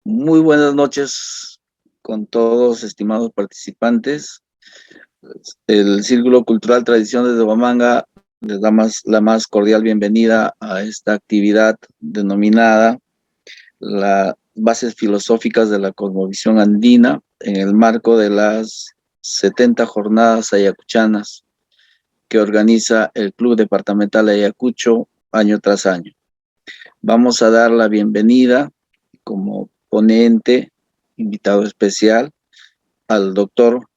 Muy buenas noches con todos, estimados participantes. El Círculo Cultural Tradiciones de Huamanga les da la más cordial bienvenida a esta actividad denominada las bases filosóficas de la cosmovisión andina en el marco de las 70 jornadas ayacuchanas que organiza el Club Departamental Ayacucho año tras año. Vamos a dar la bienvenida como ponente, invitado especial, al doctor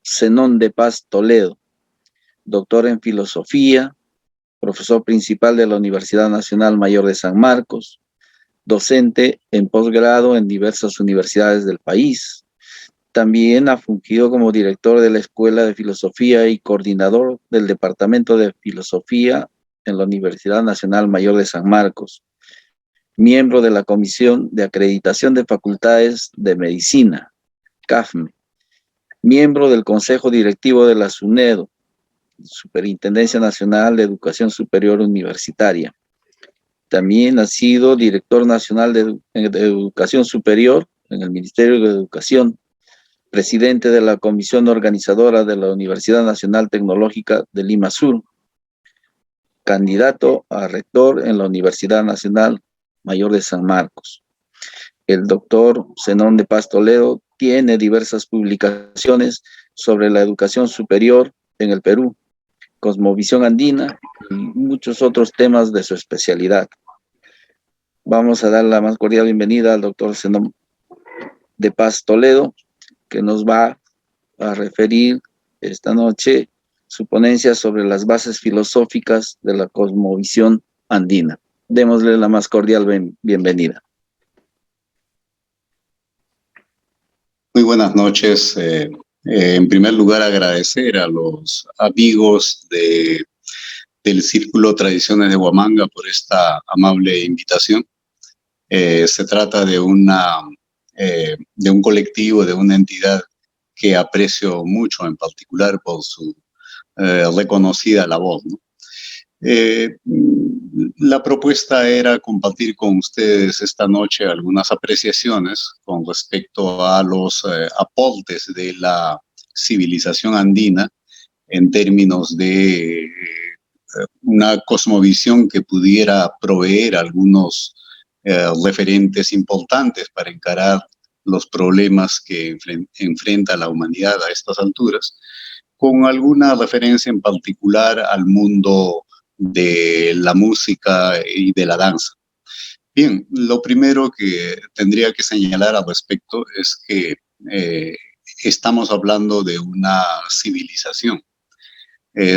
Zenón de Paz Toledo, doctor en filosofía, profesor principal de la Universidad Nacional Mayor de San Marcos, docente en posgrado en diversas universidades del país. También ha fungido como director de la Escuela de Filosofía y coordinador del Departamento de Filosofía en la Universidad Nacional Mayor de San Marcos, miembro de la Comisión de Acreditación de Facultades de Medicina, CAFME, miembro del Consejo Directivo de la SUNEDO, Superintendencia Nacional de Educación Superior Universitaria. También ha sido director nacional de Educación Superior en el Ministerio de Educación, presidente de la Comisión Organizadora de la Universidad Nacional Tecnológica de Lima Sur, candidato a rector en la Universidad Nacional Mayor de San Marcos. El doctor Zenón de Paz Toledo tiene diversas publicaciones sobre la educación superior en el Perú, cosmovisión andina y muchos otros temas de su especialidad. Vamos a dar la más cordial bienvenida al doctor Zenón de Paz Toledo, que nos va a referir esta noche su ponencia sobre las bases filosóficas de la cosmovisión andina. Démosle la más cordial bienvenida. Muy buenas noches. En primer lugar, agradecer a los amigos del Círculo Tradiciones de Huamanga por esta amable invitación. Se trata de un colectivo, de una entidad que aprecio mucho, en particular por su reconocida labor, ¿no? La propuesta era compartir con ustedes esta noche algunas apreciaciones con respecto a los aportes de la civilización andina en términos de una cosmovisión que pudiera proveer algunos referentes importantes para encarar los problemas que enfrenta la humanidad a estas alturas, con alguna referencia en particular al mundo de la música y de la danza. Bien, lo primero que tendría que señalar al respecto es que estamos hablando de una civilización.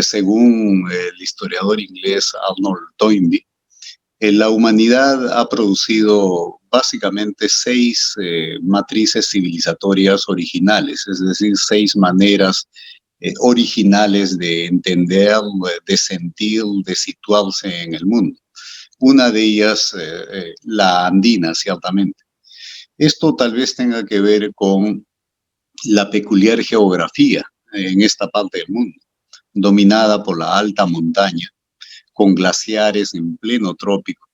Según el historiador inglés Arnold Toynbee, la humanidad ha producido básicamente 6 matrices civilizatorias originales, es decir, 6 maneras originales de entender, de sentir, de situarse en el mundo. Una de ellas, la andina, ciertamente. Esto tal vez tenga que ver con la peculiar geografía en esta parte del mundo, dominada por la alta montaña, con glaciares en pleno trópico,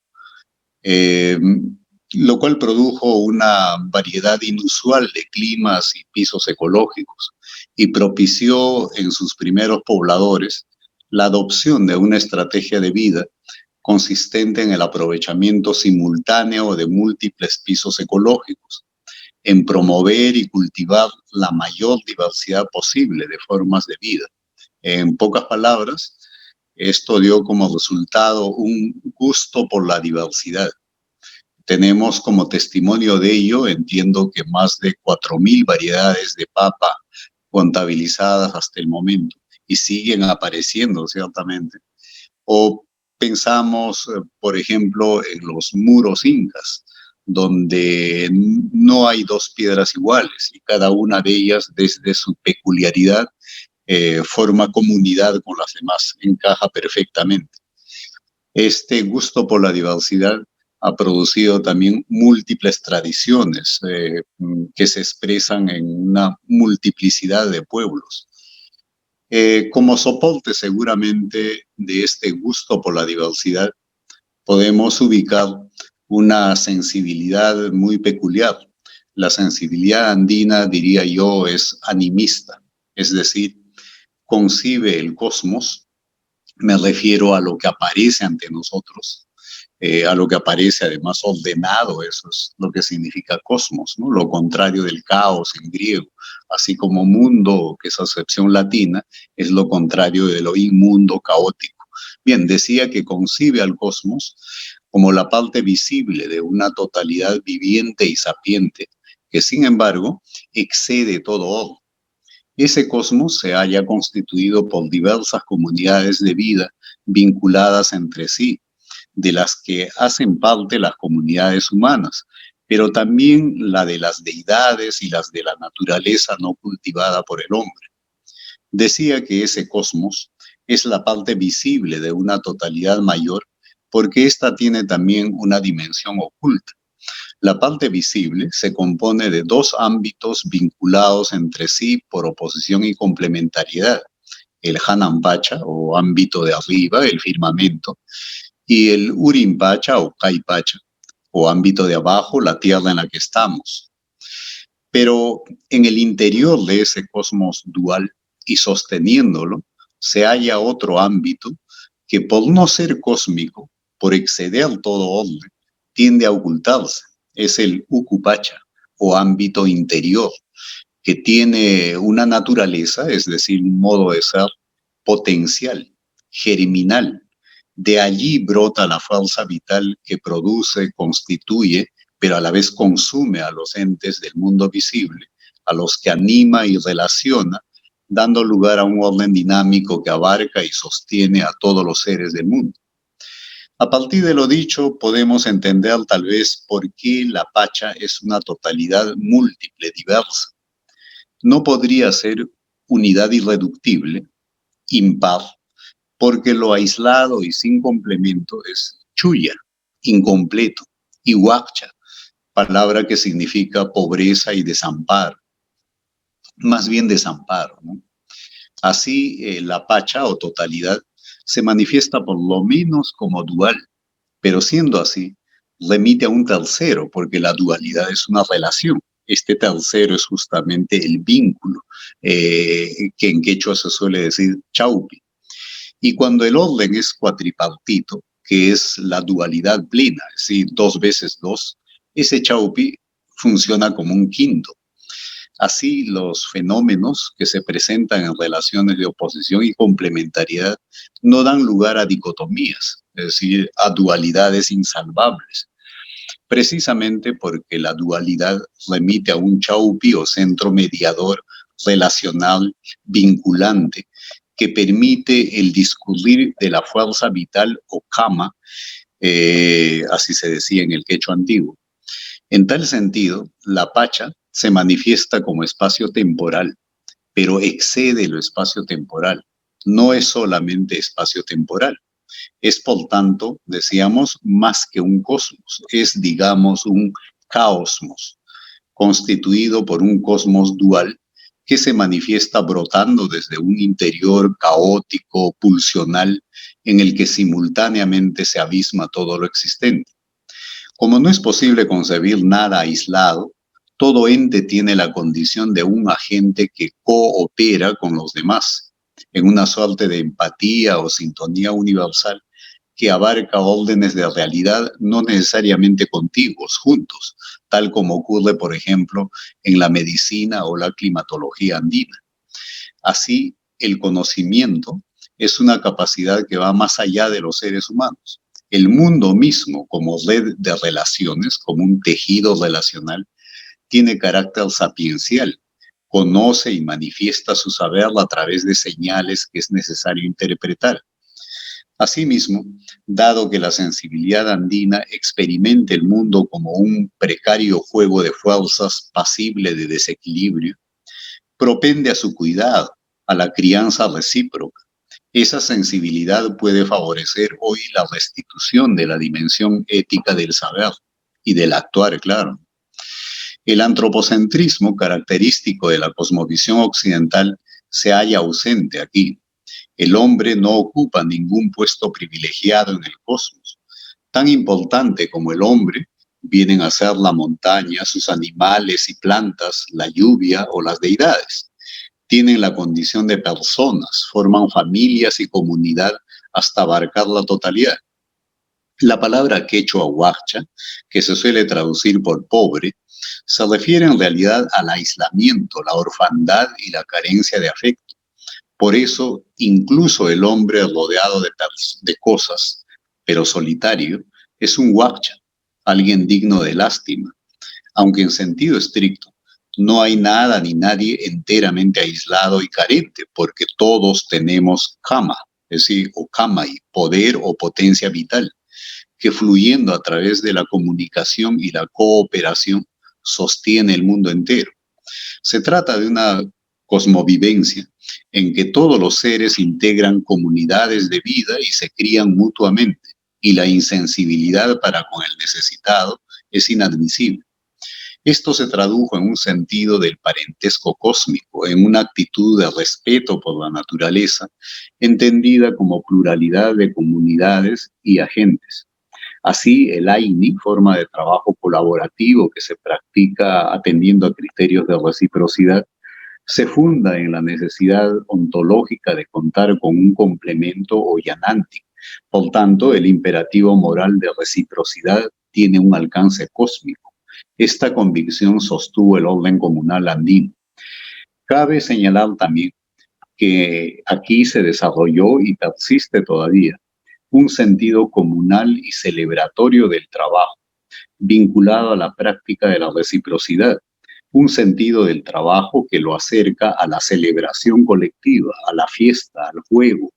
lo cual produjo una variedad inusual de climas y pisos ecológicos y propició en sus primeros pobladores la adopción de una estrategia de vida consistente en el aprovechamiento simultáneo de múltiples pisos ecológicos, en promover y cultivar la mayor diversidad posible de formas de vida. En pocas palabras, esto dio como resultado un gusto por la diversidad. Tenemos como testimonio de ello, entiendo que más de 4.000 variedades de papa contabilizadas hasta el momento y siguen apareciendo ciertamente. O pensamos, por ejemplo, en los muros incas, donde no hay dos piedras iguales y cada una de ellas, desde su peculiaridad, forma comunidad con las demás, encaja perfectamente. Este gusto por la diversidad ha producido también múltiples tradiciones que se expresan en una multiplicidad de pueblos. Como soporte seguramente de este gusto por la diversidad, podemos ubicar una sensibilidad muy peculiar. La sensibilidad andina, diría yo, es animista, es decir, concibe el cosmos, me refiero a lo que aparece ante nosotros, a lo que aparece además ordenado, eso es lo que significa cosmos, ¿no? Lo contrario del caos en griego, así como mundo, que es acepción latina, es lo contrario de lo inmundo, caótico. Bien, decía que concibe al cosmos como la parte visible de una totalidad viviente y sapiente, que sin embargo excede todo orden. Ese cosmos se halla constituido por diversas comunidades de vida vinculadas entre sí, de las que hacen parte las comunidades humanas, pero también la de las deidades y las de la naturaleza no cultivada por el hombre. Decía que ese cosmos es la parte visible de una totalidad mayor porque ésta tiene también una dimensión oculta. La parte visible se compone de dos ámbitos vinculados entre sí por oposición y complementariedad: el Hanampacha, o ámbito de arriba, el firmamento, y el Urimpacha o Caipacha, o ámbito de abajo, la tierra en la que estamos. Pero en el interior de ese cosmos dual y sosteniéndolo, se halla otro ámbito que, por no ser cósmico, por exceder todo orden, tiende a ocultarse. Es el Ukupacha, o ámbito interior, que tiene una naturaleza, es decir, un modo de ser potencial, germinal. De allí brota la fuerza vital que produce, constituye, pero a la vez consume a los entes del mundo visible, a los que anima y relaciona, dando lugar a un orden dinámico que abarca y sostiene a todos los seres del mundo. A partir de lo dicho, podemos entender tal vez por qué la Pacha es una totalidad múltiple, diversa. No podría ser unidad irreductible, impar, porque lo aislado y sin complemento es chuya, incompleto, y huacha, palabra que significa pobreza y desamparo, más bien desamparo, ¿no? Así, la Pacha o totalidad se manifiesta por lo menos como dual, pero siendo así, remite a un tercero, porque la dualidad es una relación. Este tercero es justamente el vínculo, que en quechua se suele decir chaupi. Y cuando el orden es cuatripartito, que es la dualidad plena, es decir, 2 veces 2, ese chaupi funciona como un quinto. Así, los fenómenos que se presentan en relaciones de oposición y complementariedad no dan lugar a dicotomías, es decir, a dualidades insalvables, precisamente porque la dualidad remite a un chaupi o centro mediador relacional vinculante que permite el discurrir de la fuerza vital o kama, así se decía en el quechua antiguo. En tal sentido, la Pacha se manifiesta como espacio temporal, pero excede lo espacio temporal. No es solamente espacio temporal. Es, por tanto, decíamos, más que un cosmos. Es, digamos, un caosmos, constituido por un cosmos dual que se manifiesta brotando desde un interior caótico, pulsional, en el que simultáneamente se abisma todo lo existente. Como no es posible concebir nada aislado, todo ente tiene la condición de un agente que coopera con los demás, en una suerte de empatía o sintonía universal que abarca órdenes de realidad no necesariamente contiguos, juntos, tal como ocurre, por ejemplo, en la medicina o la climatología andina. Así, el conocimiento es una capacidad que va más allá de los seres humanos. El mundo mismo, como red de relaciones, como un tejido relacional, tiene carácter sapiencial. Conoce y manifiesta su saber a través de señales que es necesario interpretar. Asimismo, dado que la sensibilidad andina experimenta el mundo como un precario juego de fuerzas pasible de desequilibrio, propende a su cuidado, a la crianza recíproca. Esa sensibilidad puede favorecer hoy la restitución de la dimensión ética del saber y del actuar, claro. El antropocentrismo, característico de la cosmovisión occidental, se halla ausente aquí. El hombre no ocupa ningún puesto privilegiado en el cosmos. Tan importante como el hombre vienen a ser la montaña, sus animales y plantas, la lluvia o las deidades. Tienen la condición de personas, forman familias y comunidad hasta abarcar la totalidad. La palabra quechua huarcha, que se suele traducir por pobre, se refiere en realidad al aislamiento, la orfandad y la carencia de afecto. Por eso, incluso el hombre rodeado de cosas, pero solitario, es un huarcha, alguien digno de lástima, aunque en sentido estricto no hay nada ni nadie enteramente aislado y carente, porque todos tenemos kama, es decir, o kamai, poder o potencia vital, que fluyendo a través de la comunicación y la cooperación sostiene el mundo entero. Se trata de una cosmovivencia en que todos los seres integran comunidades de vida y se crían mutuamente, y la insensibilidad para con el necesitado es inadmisible. Esto se tradujo en un sentido del parentesco cósmico, en una actitud de respeto por la naturaleza, entendida como pluralidad de comunidades y agentes. Así, el AINI, forma de trabajo colaborativo que se practica atendiendo a criterios de reciprocidad, se funda en la necesidad ontológica de contar con un complemento o yananti. Por tanto, el imperativo moral de reciprocidad tiene un alcance cósmico. Esta convicción sostuvo el orden comunal andino. Cabe señalar también que aquí se desarrolló y persiste todavía un sentido comunal y celebratorio del trabajo, vinculado a la práctica de la reciprocidad, un sentido del trabajo que lo acerca a la celebración colectiva, a la fiesta, al juego,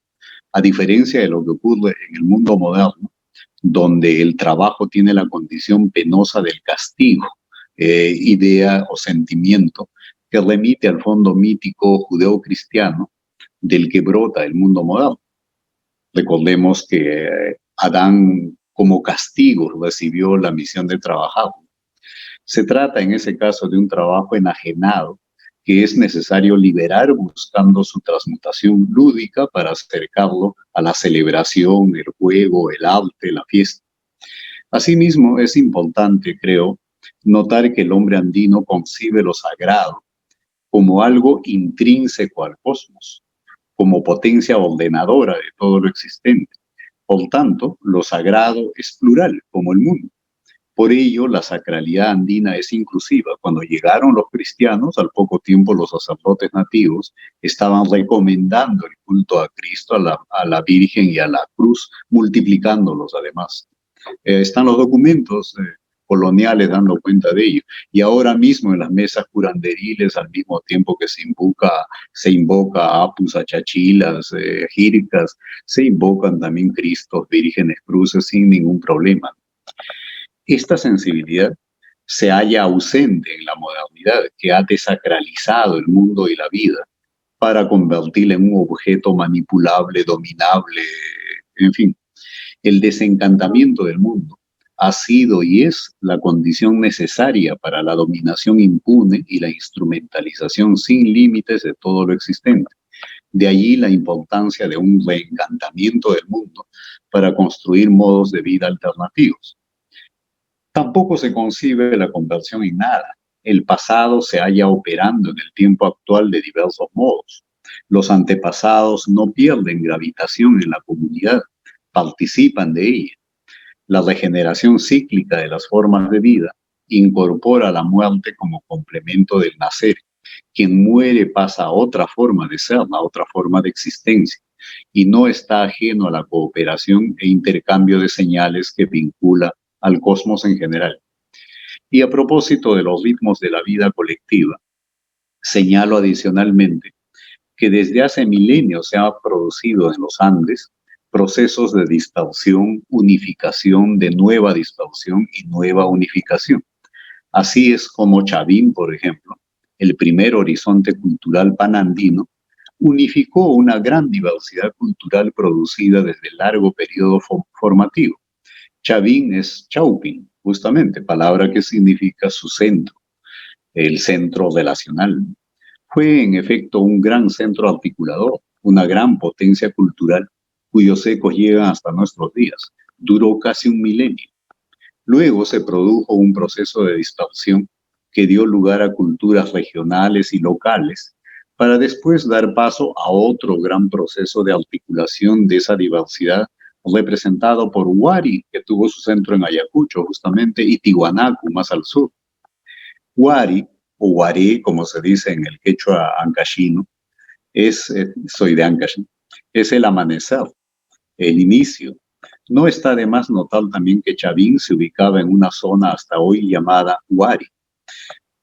a diferencia de lo que ocurre en el mundo moderno, donde el trabajo tiene la condición penosa del castigo, idea o sentimiento que remite al fondo mítico judeo-cristiano del que brota el mundo moderno. Recordemos que Adán como castigo recibió la misión de trabajar. Se trata en ese caso de un trabajo enajenado que es necesario liberar buscando su transmutación lúdica para acercarlo a la celebración, el juego, el arte, la fiesta. Asimismo, es importante, creo, notar que el hombre andino concibe lo sagrado como algo intrínseco al cosmos, como potencia ordenadora de todo lo existente. Por tanto, lo sagrado es plural, como el mundo. Por ello, la sacralidad andina es inclusiva. Cuando llegaron los cristianos, al poco tiempo los sacerdotes nativos estaban recomendando el culto a Cristo, a la Virgen y a la cruz, multiplicándolos además. Están los documentos coloniales dando cuenta de ello. Y ahora mismo en las mesas curanderiles, al mismo tiempo que se invoca a Apus, a Chachilas, Jiricas, se invocan también Cristos, vírgenes, cruces sin ningún problema. Esta sensibilidad se halla ausente en la modernidad, que ha desacralizado el mundo y la vida para convertirla en un objeto manipulable, dominable, en fin. El desencantamiento del mundo ha sido y es la condición necesaria para la dominación impune y la instrumentalización sin límites de todo lo existente. De allí la importancia de un reencantamiento del mundo para construir modos de vida alternativos. Tampoco se concibe la conversión en nada. El pasado se halla operando en el tiempo actual de diversos modos. Los antepasados no pierden gravitación en la comunidad. participan de ella. La regeneración cíclica de las formas de vida incorpora la muerte como complemento del nacer. Quien muere pasa a otra forma de ser, a otra forma de existencia, y no está ajeno a la cooperación e intercambio de señales que vincula al cosmos en general. Y a propósito de los ritmos de la vida colectiva, señalo adicionalmente que desde hace milenios se ha producido en los Andes procesos de distorsión, unificación, de nueva distorsión y nueva unificación. Así es como Chavín, por ejemplo, el primer horizonte cultural panandino, unificó una gran diversidad cultural producida desde el largo periodo formativo. Chavín es Chaupin, justamente, palabra que significa su centro, el centro relacional. Fue en efecto un gran centro articulador, una gran potencia cultural cuyos ecos llegan hasta nuestros días. Duró casi un milenio. Luego se produjo un proceso de distorsión que dio lugar a culturas regionales y locales para después dar paso a otro gran proceso de articulación de esa diversidad representado por Huari, que tuvo su centro en Ayacucho justamente, y Tiwanaku más al sur. Huari, o Huaré, como se dice en el quechua ancashino, soy de Ancash, es el amanecer, el inicio. No está de más notar también que Chavín se ubicaba en una zona hasta hoy llamada Huari.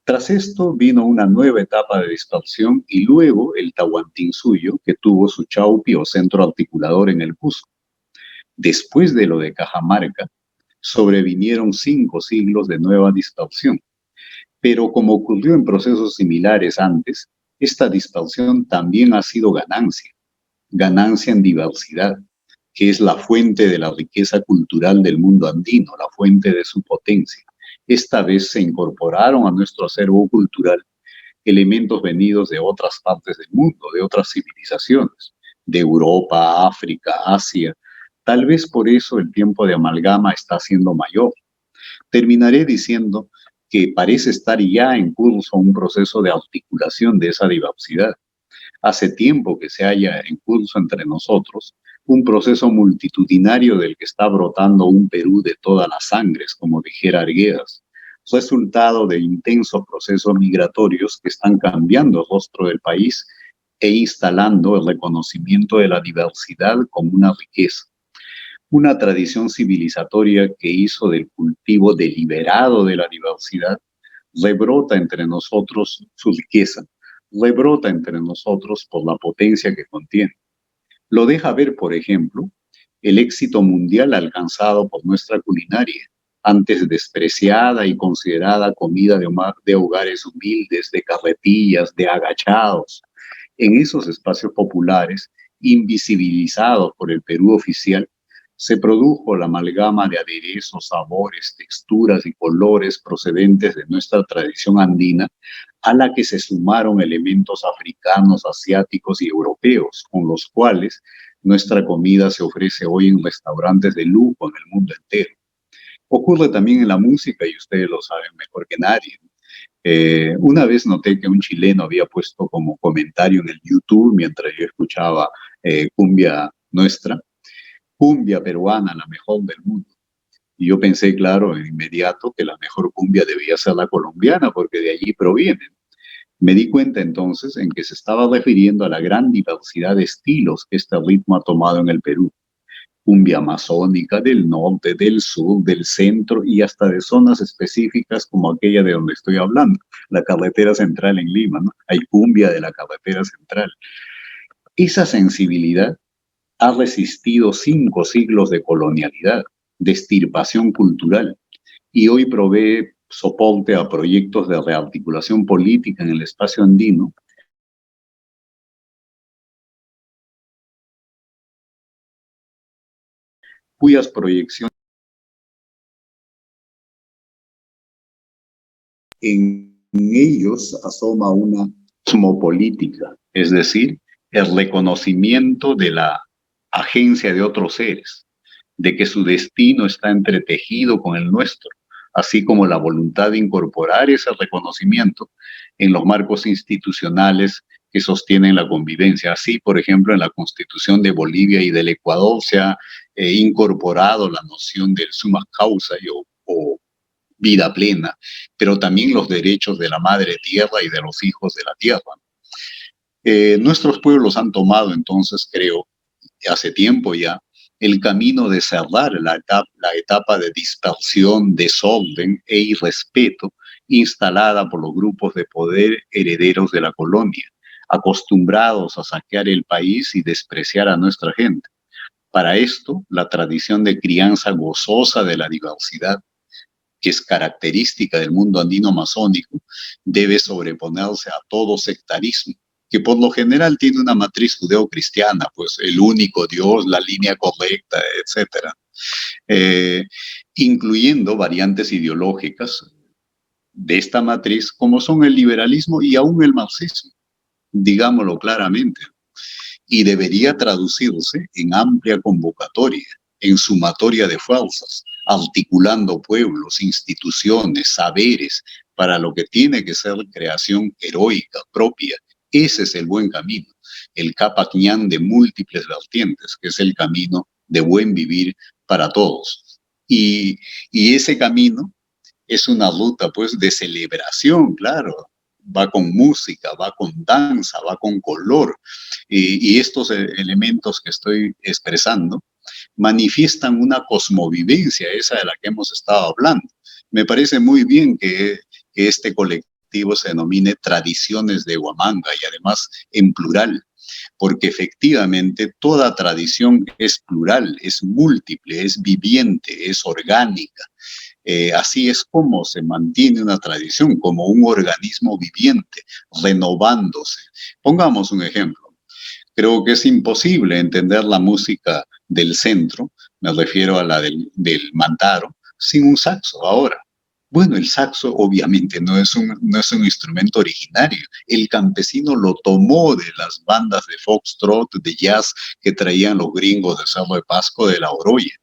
Tras esto vino una nueva etapa de distorsión y luego el Tahuantinsuyo, que tuvo su chaupi o centro articulador en el Cusco. Después de lo de Cajamarca, sobrevinieron 5 siglos de nueva distorsión. Pero como ocurrió en procesos similares antes, esta distorsión también ha sido ganancia en diversidad, que es la fuente de la riqueza cultural del mundo andino, la fuente de su potencia. Esta vez se incorporaron a nuestro acervo cultural elementos venidos de otras partes del mundo, de otras civilizaciones, de Europa, África, Asia. Tal vez por eso el tiempo de amalgama está siendo mayor. Terminaré diciendo que parece estar ya en curso un proceso de articulación de esa diversidad. Hace tiempo que se halla en curso entre nosotros un proceso multitudinario del que está brotando un Perú de todas las sangres, como dijera Arguedas, resultado de intensos procesos migratorios que están cambiando el rostro del país e instalando el reconocimiento de la diversidad como una riqueza. Una tradición civilizatoria que hizo del cultivo deliberado de la diversidad, rebrota entre nosotros su riqueza, rebrota entre nosotros por la potencia que contiene. Lo deja ver, por ejemplo, el éxito mundial alcanzado por nuestra culinaria, antes despreciada y considerada comida de hogares humildes, de carretillas, de agachados. En esos espacios populares, invisibilizados por el Perú oficial, se produjo la amalgama de aderezos, sabores, texturas y colores procedentes de nuestra tradición andina, a la que se sumaron elementos africanos, asiáticos y europeos, con los cuales nuestra comida se ofrece hoy en restaurantes de lujo en el mundo entero. Ocurre también en la música y ustedes lo saben mejor que nadie. Una vez noté que un chileno había puesto como comentario en el YouTube mientras yo escuchaba cumbia nuestra, cumbia peruana, la mejor del mundo. Y yo pensé, claro, de inmediato que la mejor cumbia debía ser la colombiana, porque de allí provienen. Me di cuenta entonces en que se estaba refiriendo a la gran diversidad de estilos que este ritmo ha tomado en el Perú. Cumbia amazónica del norte, del sur, del centro y hasta de zonas específicas como aquella de donde estoy hablando, la carretera central en Lima, ¿no? Hay cumbia de la carretera central. Esa sensibilidad ha resistido 5 siglos de colonialidad, de extirpación cultural, y hoy provee soporte a proyectos de rearticulación política en el espacio andino, cuyas proyecciones en ellos asoma una cosmopolítica, es decir, el reconocimiento de la agencia de otros seres, de que su destino está entretejido con el nuestro, así como la voluntad de incorporar ese reconocimiento en los marcos institucionales que sostienen la convivencia. Así, por ejemplo, en la Constitución de Bolivia y del Ecuador se ha incorporado la noción del summa causa o vida plena, pero también los derechos de la madre tierra y de los hijos de la tierra. Nuestros pueblos han tomado entonces, creo, hace tiempo ya, el camino de cerrar la etapa de dispersión, desorden e irrespeto instalada por los grupos de poder herederos de la colonia, acostumbrados a saquear el país y despreciar a nuestra gente. Para esto, la tradición de crianza gozosa de la diversidad, que es característica del mundo andino masónico, debe sobreponerse a todo sectarismo, que por lo general tiene una matriz judeocristiana, pues el único Dios, la línea correcta, etcétera, incluyendo variantes ideológicas de esta matriz, como son el liberalismo y aún el marxismo, digámoslo claramente, y debería traducirse en amplia convocatoria, en sumatoria de fuerzas, articulando pueblos, instituciones, saberes, para lo que tiene que ser creación heroica, propia. Ese es el buen camino, el Capac Ñan de múltiples vertientes, que es el camino de buen vivir para todos. Y ese camino es una ruta, pues, de celebración, claro. Va con música, va con danza, va con color. Y estos elementos que estoy expresando manifiestan una cosmovivencia, esa de la que hemos estado hablando. Me parece muy bien que este colectivo se denomine Tradiciones de Huamanga y además en plural, porque efectivamente toda tradición es plural, es múltiple, es viviente, es orgánica. Así es como se mantiene una tradición, como un organismo viviente, renovándose. Pongamos un ejemplo. Creo que es imposible entender la música del centro, me refiero a la del Mantaro, sin un saxo ahora. Bueno, el saxo obviamente no es un instrumento originario. El campesino lo tomó de las bandas de foxtrot, de jazz que traían los gringos de Cerro de Pasco, de la Oroya.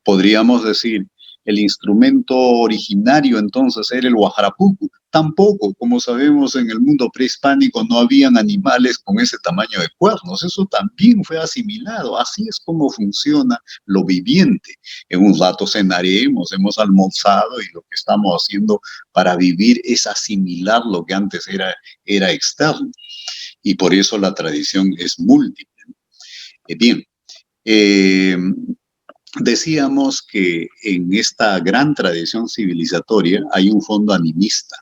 Podríamos decir, el instrumento originario entonces era el guajarapucu. Tampoco, como sabemos, en el mundo prehispánico no habían animales con ese tamaño de cuernos. Eso también fue asimilado. Así es como funciona lo viviente. En un rato cenaremos, hemos almorzado y lo que estamos haciendo para vivir es asimilar lo que antes era externo. Y por eso la tradición es múltiple. Bien, decíamos que en esta gran tradición civilizatoria hay un fondo animista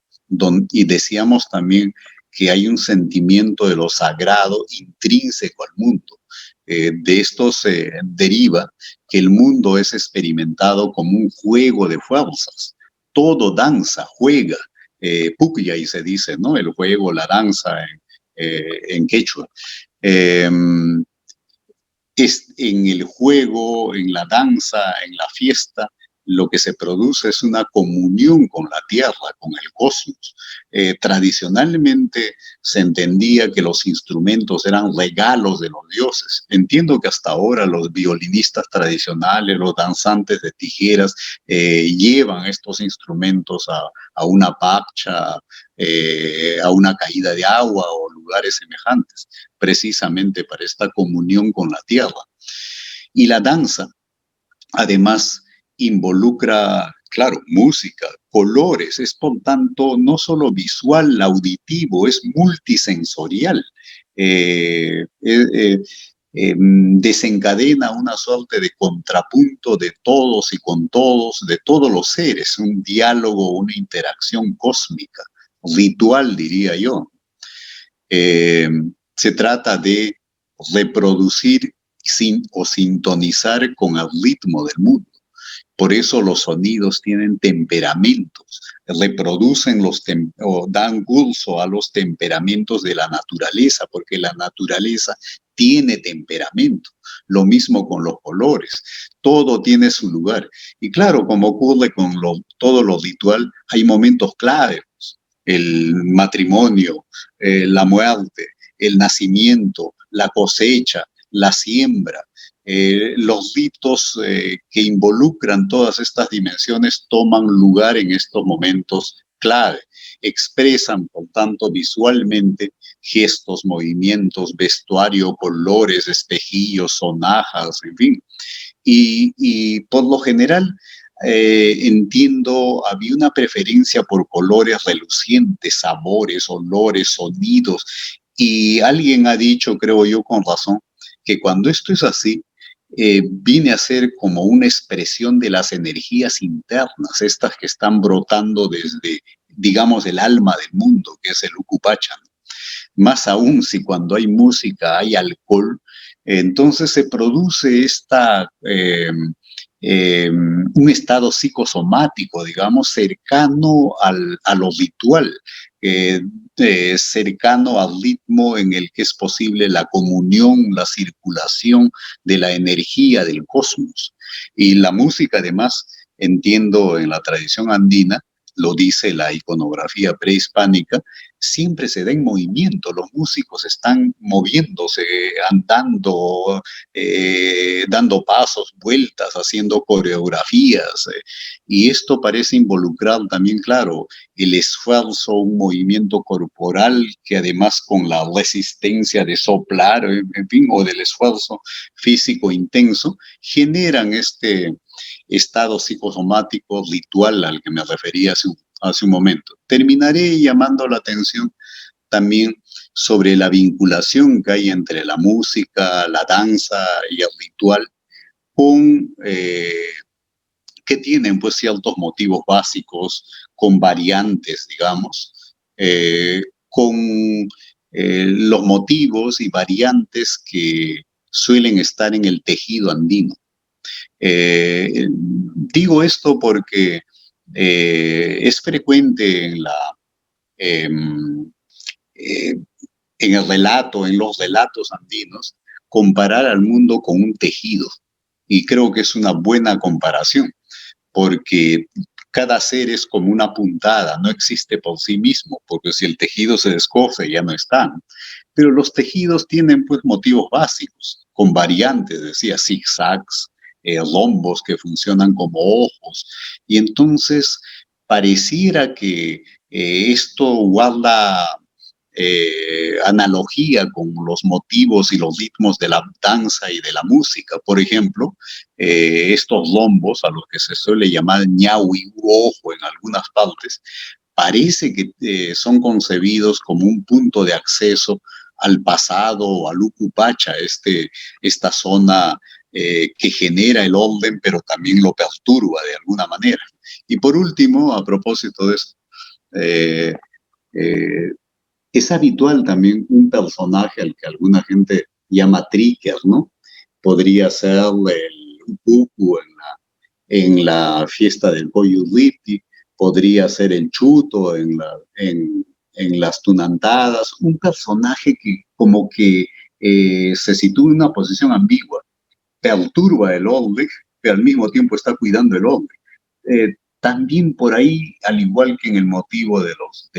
y decíamos también que hay un sentimiento de lo sagrado intrínseco al mundo. De esto se deriva que el mundo es experimentado como un juego de fuerzas. Todo danza, juega. Pukyay se dice, ¿no? El juego, la danza en quechua. Es en el juego, en la danza, en la fiesta, lo que se produce es una comunión con la tierra, con el cosmos. Tradicionalmente se entendía que los instrumentos eran regalos de los dioses. Entiendo que hasta ahora los violinistas tradicionales, los danzantes de tijeras, llevan estos instrumentos a una pacha, a una caída de agua o lugares semejantes, precisamente para esta comunión con la tierra. Y la danza, además, involucra, claro, música, colores, es por tanto no solo visual, auditivo, es multisensorial. Desencadena una suerte de contrapunto de todos y con todos, de todos los seres, un diálogo, una interacción cósmica, ritual, diría yo. Se trata de reproducir o sintonizar con el ritmo del mundo. Por eso los sonidos tienen temperamentos, reproducen o dan curso a los temperamentos de la naturaleza, porque la naturaleza tiene temperamento. Lo mismo con los colores, todo tiene su lugar. Y claro, como ocurre con todo lo ritual, hay momentos claves. El matrimonio, la muerte, el nacimiento, la cosecha, la siembra. Los ritos que involucran todas estas dimensiones toman lugar en estos momentos clave. expresan, por tanto, visualmente gestos, movimientos, vestuario, colores, espejillos, sonajas, en fin. Y por lo general, entiendo, había una preferencia por colores relucientes, sabores, olores, sonidos, y alguien ha dicho, creo yo con razón, que cuando esto es así, viene a ser como una expresión de las energías internas, estas que están brotando desde, digamos, el alma del mundo, que es el Ucupacha. Más aún si cuando hay música hay alcohol, entonces se produce un estado psicosomático, digamos, cercano a lo ritual, cercano al ritmo en el que es posible la comunión, la circulación de la energía del cosmos. Y la música, además, entiendo en la tradición andina, lo dice la iconografía prehispánica, siempre se da en movimiento, los músicos están moviéndose, andando, dando pasos, vueltas, haciendo coreografías, y esto parece involucrar también, claro, el esfuerzo, un movimiento corporal que además con la resistencia de soplar, en fin, o del esfuerzo físico intenso, generan este estado psicosomático ritual al que me refería hace un momento. Terminaré llamando la atención también sobre la vinculación que hay entre la música, la danza y el ritual, con, que tienen pues ciertos motivos básicos, con variantes, digamos, con los motivos y variantes que suelen estar en el tejido andino. Digo esto porque es frecuente eh, eh, en el relato, en los relatos andinos, comparar al mundo con un tejido. Y creo que es una buena comparación, porque cada ser es como una puntada, no existe por sí mismo, porque si el tejido se descoce ya no está. Pero los tejidos tienen pues motivos básicos, con variantes, decía, zigzags, rombos que funcionan como ojos, y entonces pareciera que esto guarda analogía con los motivos y los ritmos de la danza y de la música. Por ejemplo, estos rombos, a los que se suele llamar ñahui u ojo en algunas partes, parece que son concebidos como un punto de acceso al pasado o al Ucupacha, esta zona que genera el orden, pero también lo perturba de alguna manera. Y por último, a propósito de esto, eh, eh, es habitual también un personaje al que alguna gente llama tricker, ¿no? Podría ser el Ucucu en la fiesta del Coyutliti, podría ser el Chuto en las Tunantadas, un personaje que como que se sitúa en una posición ambigua, perturba el orden, pero al mismo tiempo está cuidando el orden. También por ahí, al igual que en el motivo de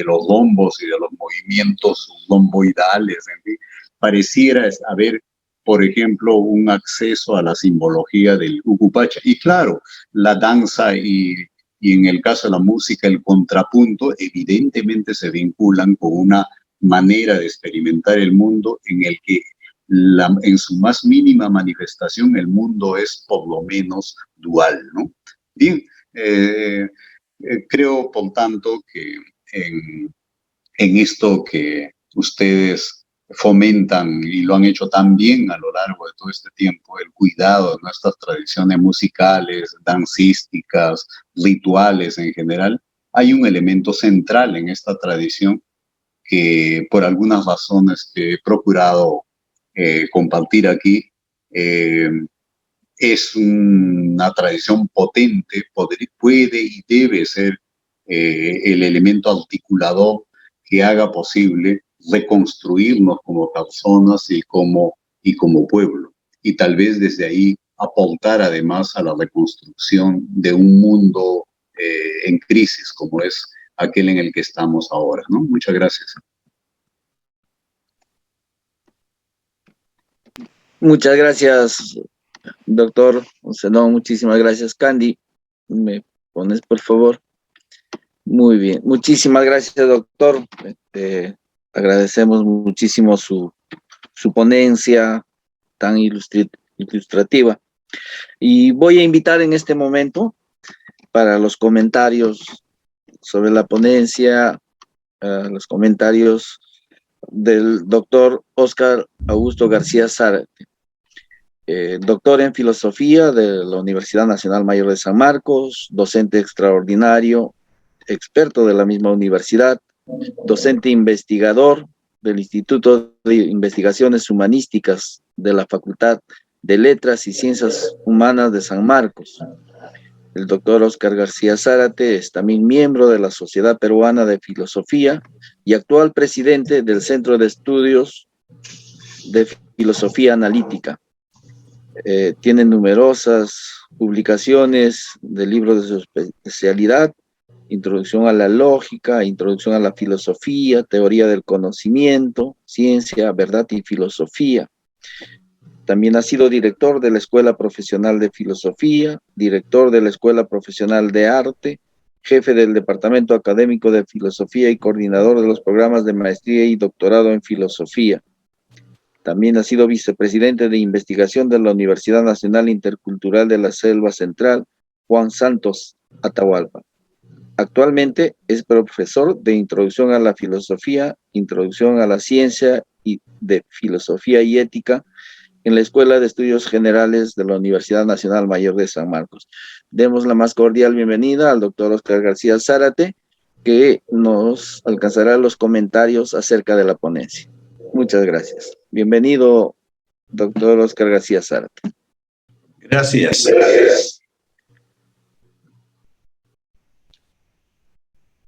los rombos y de los movimientos romboidales, en fin, pareciera haber, por ejemplo, un acceso a la simbología del Ucupacha. Y claro, la danza y en el caso de la música, el contrapunto, evidentemente se vinculan con una manera de experimentar el mundo en el que en su más mínima manifestación el mundo es por lo menos dual, ¿no? Bien, eh, creo, por tanto, que en esto que ustedes fomentan y lo han hecho tan bien a lo largo de todo este tiempo, el cuidado de nuestras tradiciones musicales, dancísticas, rituales en general, hay un elemento central en esta tradición que por algunas razones que he procurado compartir aquí, eh, es una tradición potente, puede y debe ser el elemento articulador que haga posible reconstruirnos como personas y como pueblo. Y tal vez desde ahí aportar además a la reconstrucción de un mundo en crisis como es aquel en el que estamos ahora, ¿no? Muchas gracias. Muchas gracias, doctor Zenón, muchísimas gracias. Candy, ¿me pones, por favor? Muy bien, muchísimas gracias, doctor. Agradecemos muchísimo su ponencia tan ilustrativa. Y voy a invitar en este momento para los comentarios sobre la ponencia, los comentarios del doctor Óscar Augusto García Zárate, doctor en filosofía de la Universidad Nacional Mayor de San Marcos, docente extraordinario, experto de la misma universidad, docente investigador del Instituto de Investigaciones Humanísticas de la Facultad de Letras y Ciencias Humanas de San Marcos. El doctor Óscar García Zárate es también miembro de la Sociedad Peruana de Filosofía y actual presidente del Centro de Estudios de Filosofía Analítica. Tiene numerosas publicaciones de libros de su especialidad: Introducción a la Lógica, Introducción a la Filosofía, Teoría del Conocimiento, Ciencia, Verdad y Filosofía. También ha sido director de la Escuela Profesional de Filosofía, director de la Escuela Profesional de Arte, jefe del Departamento Académico de Filosofía y coordinador de los programas de maestría y doctorado en Filosofía. También ha sido vicepresidente de investigación de la Universidad Nacional Intercultural de la Selva Central, Juan Santos, Atahualpa. Actualmente es profesor de Introducción a la Filosofía, Introducción a la Ciencia y de Filosofía y Ética en la Escuela de Estudios Generales de la Universidad Nacional Mayor de San Marcos. Demos la más cordial bienvenida al doctor Óscar García Zárate, que nos alcanzará los comentarios acerca de la ponencia. Muchas gracias. Bienvenido, doctor Óscar García Zárate. Gracias.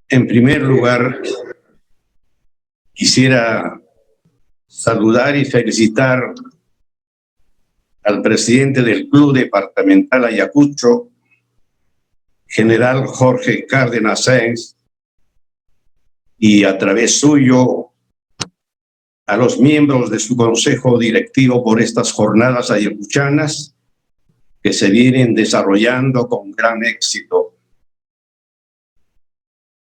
En primer lugar, quisiera saludar y felicitar al presidente del Club Departamental Ayacucho, general Jorge Cárdenas Sáenz, y a través suyo a los miembros de su consejo directivo por estas jornadas ayacuchanas que se vienen desarrollando con gran éxito.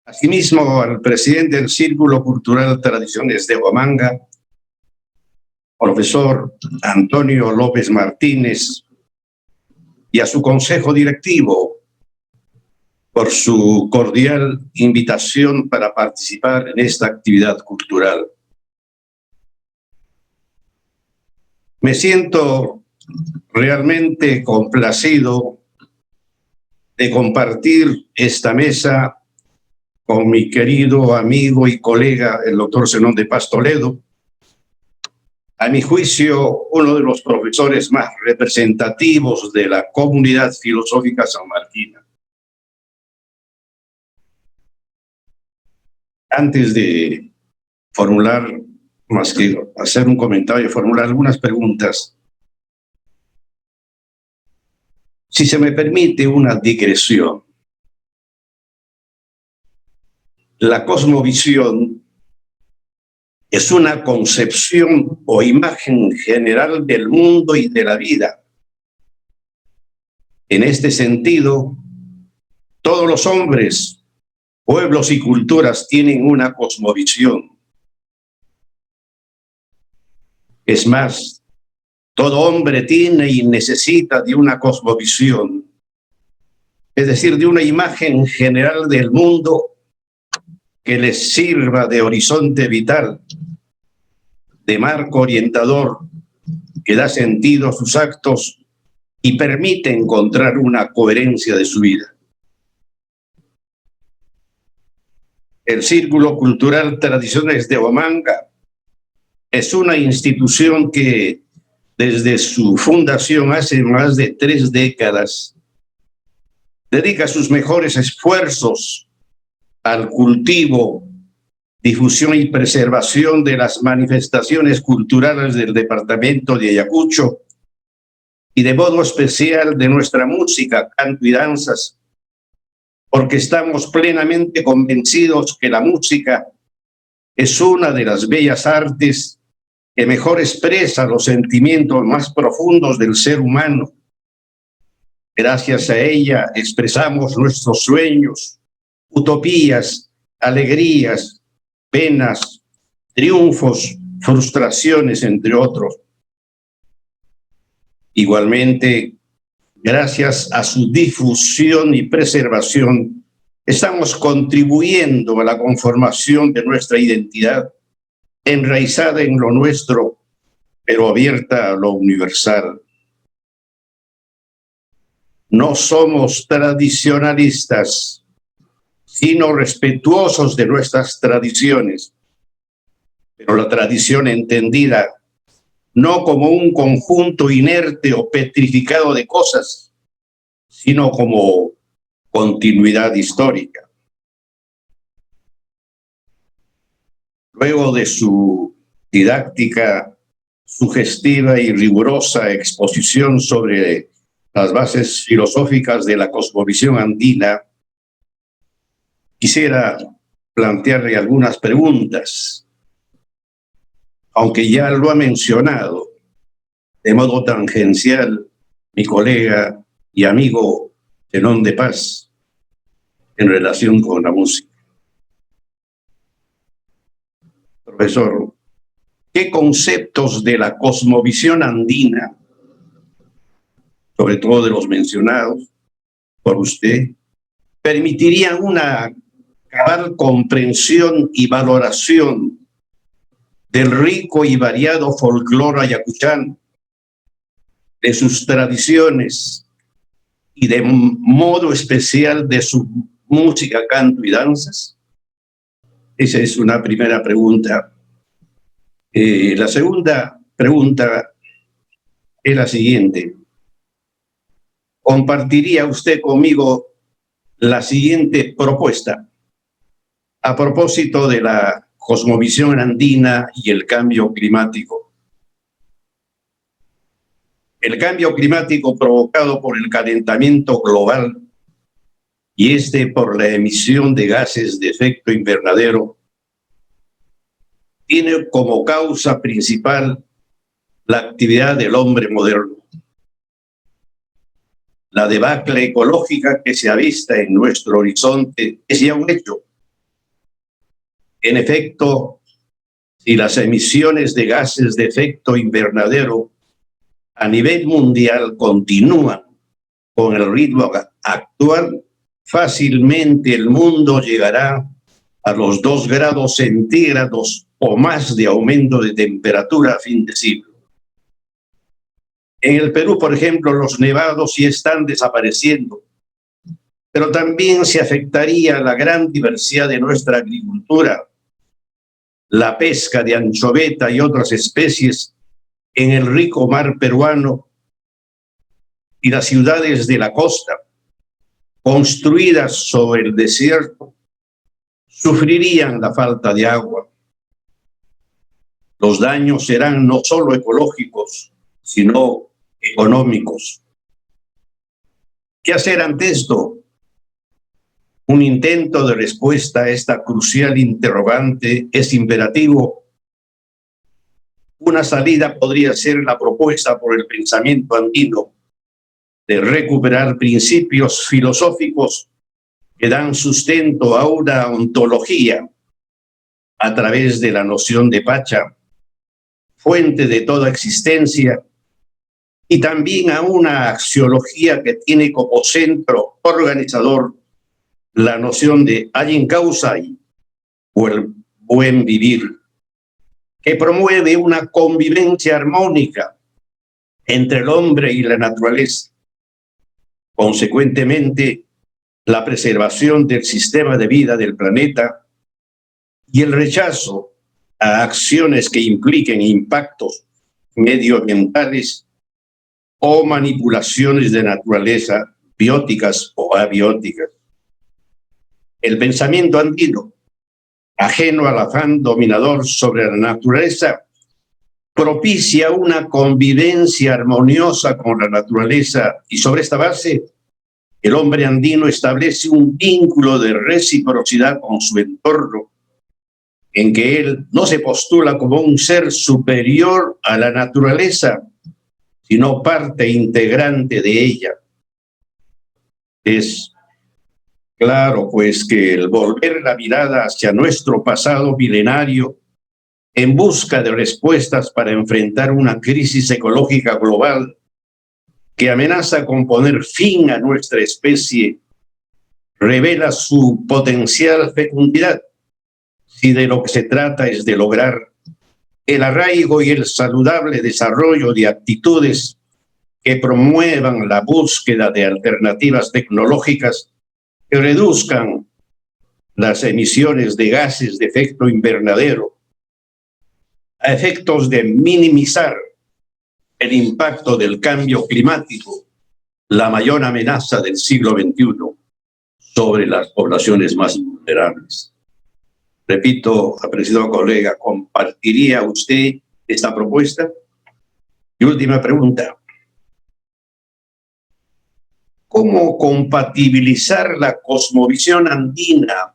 Asimismo, al presidente del Círculo Cultural Tradiciones de Huamanga, profesor Antonio López Martínez, y a su consejo directivo por su cordial invitación para participar en esta actividad cultural. Me siento realmente complacido de compartir esta mesa con mi querido amigo y colega, el doctor Zenón de Paz Toledo, a mi juicio, uno de los profesores más representativos de la comunidad filosófica sanmarquina. Antes de formular, más que hacer un comentario, formular algunas preguntas, si se me permite una digresión. La cosmovisión es una concepción o imagen general del mundo y de la vida. En este sentido, todos los hombres, pueblos y culturas tienen una cosmovisión. Es más, todo hombre tiene y necesita de una cosmovisión, es decir, de una imagen general del mundo que les sirva de horizonte vital, de marco orientador, que da sentido a sus actos y permite encontrar una coherencia de su vida. El Círculo Cultural Tradiciones de Huamanga es una institución que desde su fundación hace más de 3 décadas dedica sus mejores esfuerzos al cultivo, difusión y preservación de las manifestaciones culturales del departamento de Ayacucho y de modo especial de nuestra música, canto y danzas, porque estamos plenamente convencidos que la música es una de las bellas artes que mejor expresa los sentimientos más profundos del ser humano. Gracias a ella expresamos nuestros sueños, utopías, alegrías, penas, triunfos, frustraciones, entre otros. Igualmente, gracias a su difusión y preservación, estamos contribuyendo a la conformación de nuestra identidad, enraizada en lo nuestro, pero abierta a lo universal. No somos tradicionalistas, sino respetuosos de nuestras tradiciones, pero la tradición entendida no como un conjunto inerte o petrificado de cosas, sino como continuidad histórica. Luego de su didáctica, sugestiva y rigurosa exposición sobre las bases filosóficas de la cosmovisión andina, quisiera plantearle algunas preguntas, aunque ya lo ha mencionado de modo tangencial mi colega y amigo Zenón de Paz en relación con la música. Profesor, ¿qué conceptos de la cosmovisión andina, sobre todo de los mencionados por usted, permitirían una cabal comprensión y valoración del rico y variado folclore ayacuchano, de sus tradiciones y de modo especial de su música, canto y danzas? Esa es una primera pregunta. La segunda pregunta es la siguiente. ¿Compartiría usted conmigo la siguiente propuesta a propósito de la cosmovisión andina y el cambio climático? El cambio climático provocado por el calentamiento global y por la emisión de gases de efecto invernadero tiene como causa principal la actividad del hombre moderno. La debacle ecológica que se avista en nuestro horizonte es ya un hecho. En efecto, si las emisiones de gases de efecto invernadero a nivel mundial continúan con el ritmo actual, fácilmente el mundo llegará a los 2 grados centígrados o más de aumento de temperatura a fin de siglo. En el Perú, por ejemplo, los nevados sí están desapareciendo, pero también se afectaría la gran diversidad de nuestra agricultura, la pesca de anchoveta y otras especies en el rico mar peruano, y las ciudades de la costa, construidas sobre el desierto, sufrirían la falta de agua. Los daños serán no solo ecológicos, sino económicos. ¿Qué hacer ante esto? Un intento de respuesta a esta crucial interrogante es imperativo. Una salida podría ser la propuesta por el pensamiento andino de recuperar principios filosóficos que dan sustento a una ontología a través de la noción de Pacha, fuente de toda existencia, y también a una axiología que tiene como centro organizador la noción de Ayin Causai, o el buen vivir, que promueve una convivencia armónica entre el hombre y la naturaleza. Consecuentemente, la preservación del sistema de vida del planeta y el rechazo a acciones que impliquen impactos medioambientales o manipulaciones de naturaleza bióticas o abióticas. El pensamiento andino, ajeno al afán dominador sobre la naturaleza, propicia una convivencia armoniosa con la naturaleza, y sobre esta base el hombre andino establece un vínculo de reciprocidad con su entorno, en que él no se postula como un ser superior a la naturaleza, sino parte integrante de ella. Es Claro, pues que el volver la mirada hacia nuestro pasado milenario en busca de respuestas para enfrentar una crisis ecológica global que amenaza con poner fin a nuestra especie, revela su potencial fecundidad, si de lo que se trata es de lograr el arraigo y el saludable desarrollo de actitudes que promuevan la búsqueda de alternativas tecnológicas que reduzcan las emisiones de gases de efecto invernadero a efectos de minimizar el impacto del cambio climático, la mayor amenaza del siglo XXI sobre las poblaciones más vulnerables. Repito, apreciado colega, ¿compartiría usted esta propuesta? Y última pregunta. ¿Cómo compatibilizar la cosmovisión andina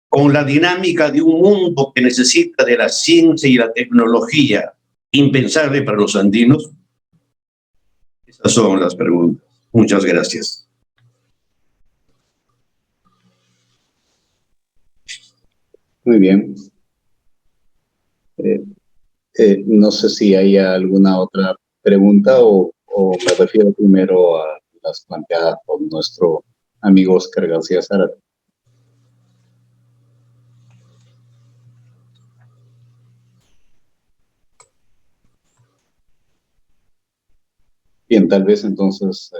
con la dinámica de un mundo que necesita de la ciencia y la tecnología impensable para los andinos? Esas son las preguntas. Muchas gracias. Muy bien. No sé si hay alguna otra pregunta o me refiero primero a las planteadas por nuestro amigo Oscar García Zárate. Bien, tal vez entonces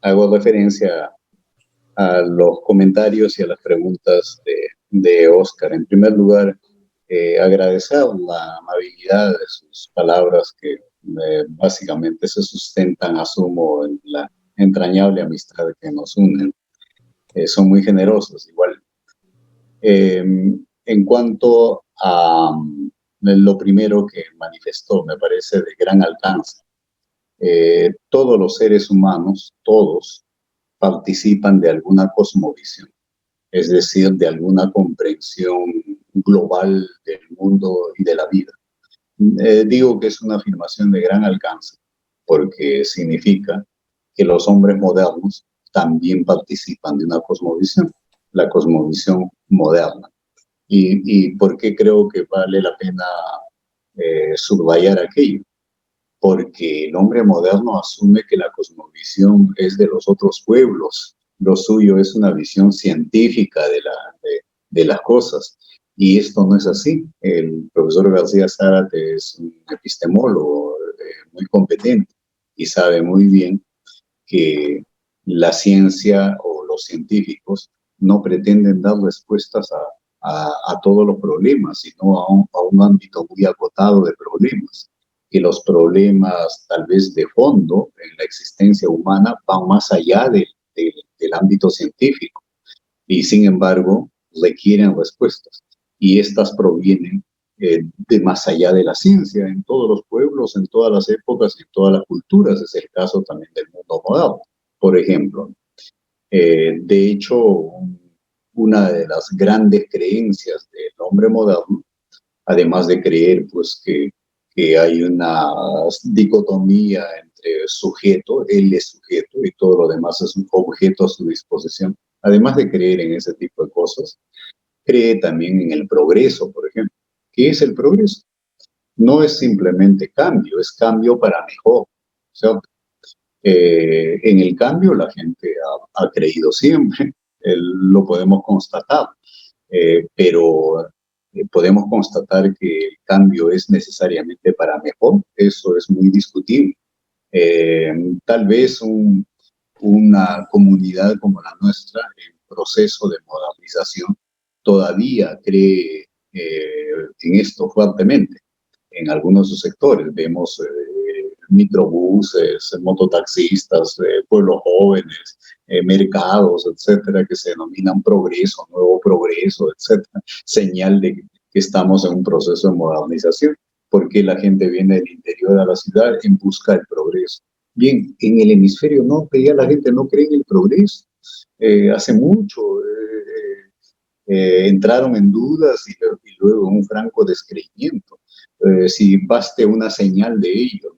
hago referencia a los comentarios y a las preguntas de Oscar. En primer lugar, agradecer la amabilidad de sus palabras que básicamente se sustentan, asumo, en la entrañable amistad que nos unen. Son muy generosos, igual. En cuanto a lo primero que manifestó, me parece de gran alcance. Todos los seres humanos, todos, participan de alguna cosmovisión, es decir, de alguna comprensión global del mundo y de la vida. Digo que es una afirmación de gran alcance, porque significa que los hombres modernos también participan de una cosmovisión, la cosmovisión moderna. ¿Y por qué creo que vale la pena subrayar aquello? Porque el hombre moderno asume que la cosmovisión es de los otros pueblos, lo suyo es una visión científica de las cosas. Y esto no es así. El profesor García Zárate es un epistemólogo muy competente y sabe muy bien que la ciencia o los científicos no pretenden dar respuestas a todos los problemas, sino a un ámbito muy acotado de problemas, que los problemas tal vez de fondo en la existencia humana van más allá del ámbito científico y sin embargo requieren respuestas y estas provienen de más allá de la ciencia en todos los pueblos, en todas las épocas, en todas las culturas. Es el caso también del mundo moderno, por ejemplo. De hecho, una de las grandes creencias del hombre moderno, además de creer pues que hay una dicotomía entre sujeto, él es sujeto y todo lo demás es un objeto a su disposición, además de creer en ese tipo de cosas, cree también en el progreso, por ejemplo. ¿Qué es el progreso? No es simplemente cambio, es cambio para mejor. O sea, en el cambio la gente ha creído siempre, lo podemos constatar, pero podemos constatar que el cambio es necesariamente para mejor, eso es muy discutible. Tal vez una comunidad como la nuestra, en proceso de modernización, todavía cree en esto fuertemente. En algunos de sus sectores vemos microbuses, mototaxistas, pueblos jóvenes, mercados, etcétera, que se denominan progreso, nuevo progreso, etcétera, señal de que estamos en un proceso de modernización, porque la gente viene del interior a la ciudad en busca del progreso. Bien, en el hemisferio norte ya la gente no cree en el progreso. Hace mucho entraron en dudas y luego en un franco descreimiento. Si baste una señal de ello,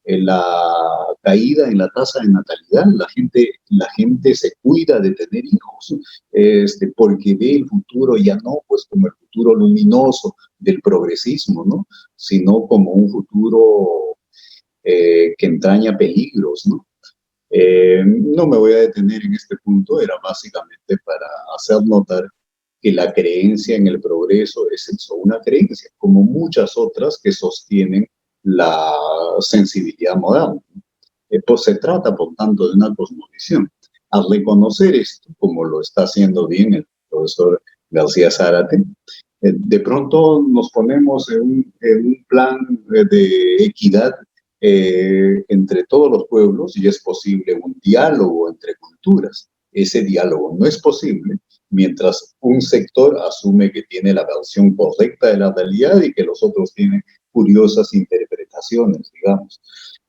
la caída en la tasa de natalidad. La gente se cuida de tener hijos, porque ve el futuro ya no pues como el futuro luminoso del progresismo, ¿no? Sino como un futuro que entraña peligros, ¿no? No me voy a detener en este punto, era básicamente para hacer notar que la creencia en el progreso es eso, una creencia, como muchas otras que sostienen la sensibilidad moderna. Pues se trata, por tanto, de una cosmovisión. Al reconocer esto, como lo está haciendo bien el profesor García Zárate, de pronto nos ponemos en un plan de equidad entre todos los pueblos y es posible un diálogo entre culturas. Ese diálogo no es posible mientras un sector asume que tiene la versión correcta de la realidad y que los otros tienen curiosas interpretaciones, digamos.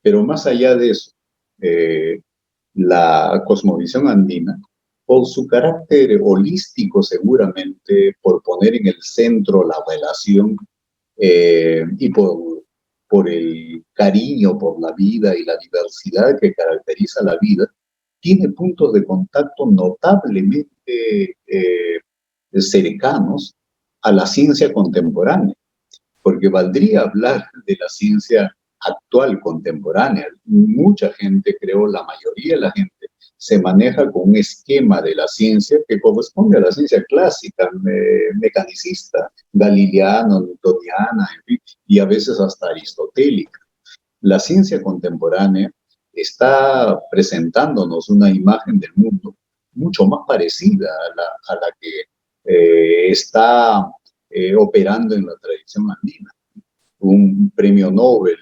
Pero más allá de eso, la cosmovisión andina, por su carácter holístico seguramente, por poner en el centro la relación y por el cariño por la vida y la diversidad que caracteriza la vida, tiene puntos de contacto notablemente cercanos a la ciencia contemporánea, porque valdría hablar de la ciencia actual, contemporánea. Mucha gente, creo, la mayoría de la gente, se maneja con un esquema de la ciencia que corresponde a la ciencia clásica, mecanicista, galileana, newtoniana, en fin, y a veces hasta aristotélica. La ciencia contemporánea está presentándonos una imagen del mundo mucho más parecida a la que está operando en la tradición andina. Un premio Nobel,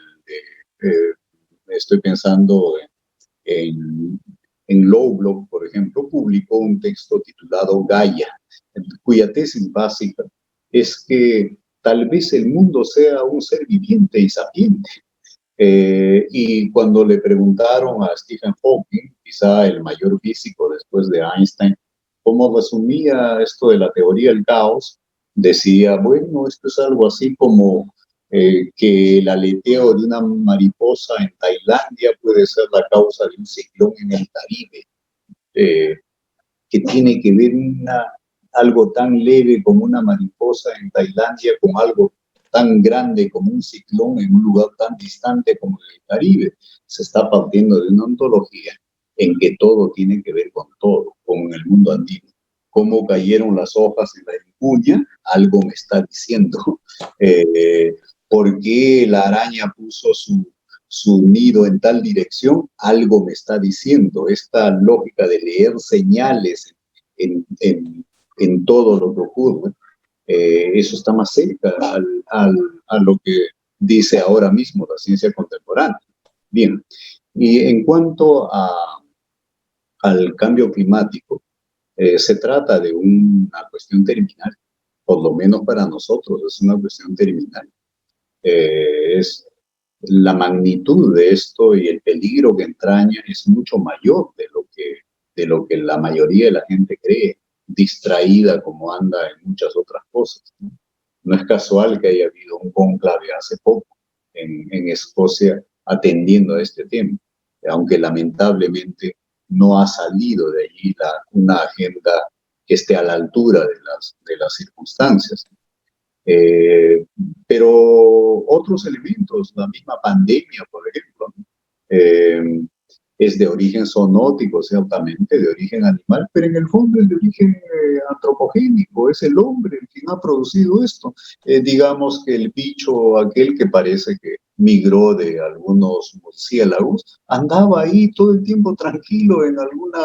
estoy pensando en Lovelock, por ejemplo, publicó un texto titulado Gaia, cuya tesis básica es que tal vez el mundo sea un ser viviente y sapiente. Y cuando le preguntaron a Stephen Hawking, quizá el mayor físico después de Einstein, cómo resumía esto de la teoría del caos, decía, bueno, esto es algo así como que el aleteo de una mariposa en Tailandia puede ser la causa de un ciclón en el Caribe, que tiene que ver algo tan leve como una mariposa en Tailandia con algo tan grande como un ciclón en un lugar tan distante como el Caribe. Se está partiendo de una ontología en que todo tiene que ver con todo, con el mundo andino. Cómo cayeron las hojas en la encuña, algo me está diciendo. ¿Por qué la araña puso su nido en tal dirección? Algo me está diciendo. Esta lógica de leer señales en todo lo que ocurre, eso está más cerca a lo que dice ahora mismo la ciencia contemporánea. Bien, y en cuanto al cambio climático, se trata de una cuestión terminal, por lo menos para nosotros es una cuestión terminal. Es la magnitud de esto y el peligro que entraña es mucho mayor de lo que la mayoría de la gente cree, distraída como anda en muchas otras cosas. No es casual que haya habido un cónclave hace poco en Escocia atendiendo a este tema, aunque lamentablemente no ha salido de allí una agenda que esté a la altura de las circunstancias. Pero otros elementos, la misma pandemia, por ejemplo, es de origen zoonótico, ciertamente, de origen animal, pero en el fondo es de origen antropogénico, es el hombre el quien ha producido esto. Digamos que el bicho aquel que parece que migró de algunos murciélagos, andaba ahí todo el tiempo tranquilo en alguna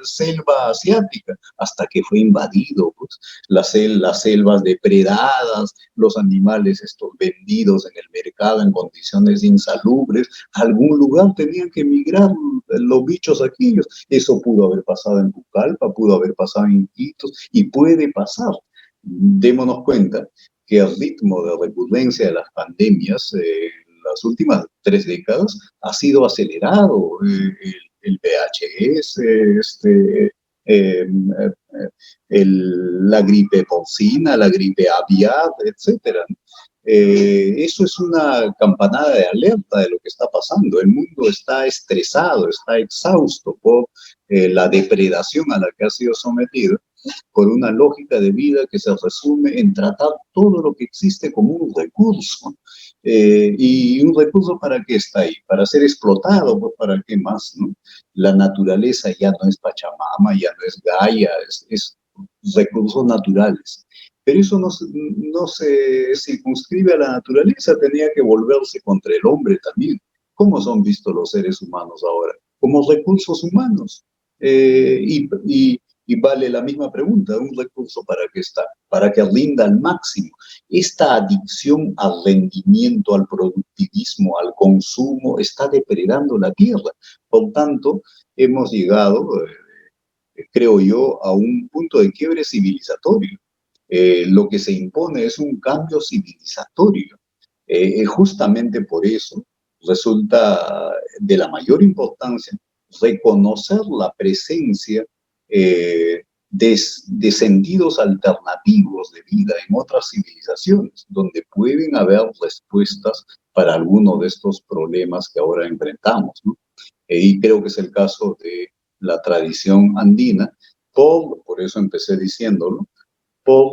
selva asiática, hasta que fue invadido, pues, las selvas depredadas, los animales estos vendidos en el mercado en condiciones insalubres, a algún lugar tenían que migrar los bichos aquellos. Eso pudo haber pasado en Pucallpa, pudo haber pasado en Iquitos y puede pasar. Démonos cuenta que el ritmo de recurrencia de las pandemias en las últimas 3 décadas ha sido acelerado. El VHS, la gripe porcina, la gripe aviar, etcétera. Eso es una campanada de alerta de lo que está pasando. El mundo está estresado, está exhausto por la depredación a la que ha sido sometido, por una lógica de vida que se resume en tratar todo lo que existe como un recurso. ¿Y un recurso para qué está ahí? ¿Para ser explotado? Pues ¿para qué más, no? La naturaleza ya no es Pachamama, ya no es Gaia, es recursos naturales. Pero eso no se circunscribe a la naturaleza, tenía que volverse contra el hombre también. ¿Cómo son vistos los seres humanos ahora? Como recursos humanos. Y vale la misma pregunta, ¿un recurso para qué está? Para que rinda al máximo. Esta adicción al rendimiento, al productivismo, al consumo, está depredando la tierra. Por tanto, hemos llegado, creo yo, a un punto de quiebre civilizatorio. Lo que se impone es un cambio civilizatorio. Justamente por eso resulta de la mayor importancia reconocer la presencia de sentidos alternativos de vida en otras civilizaciones, donde pueden haber respuestas para algunos de estos problemas que ahora enfrentamos, ¿no? Y creo que es el caso de la tradición andina, por eso empecé diciéndolo, por,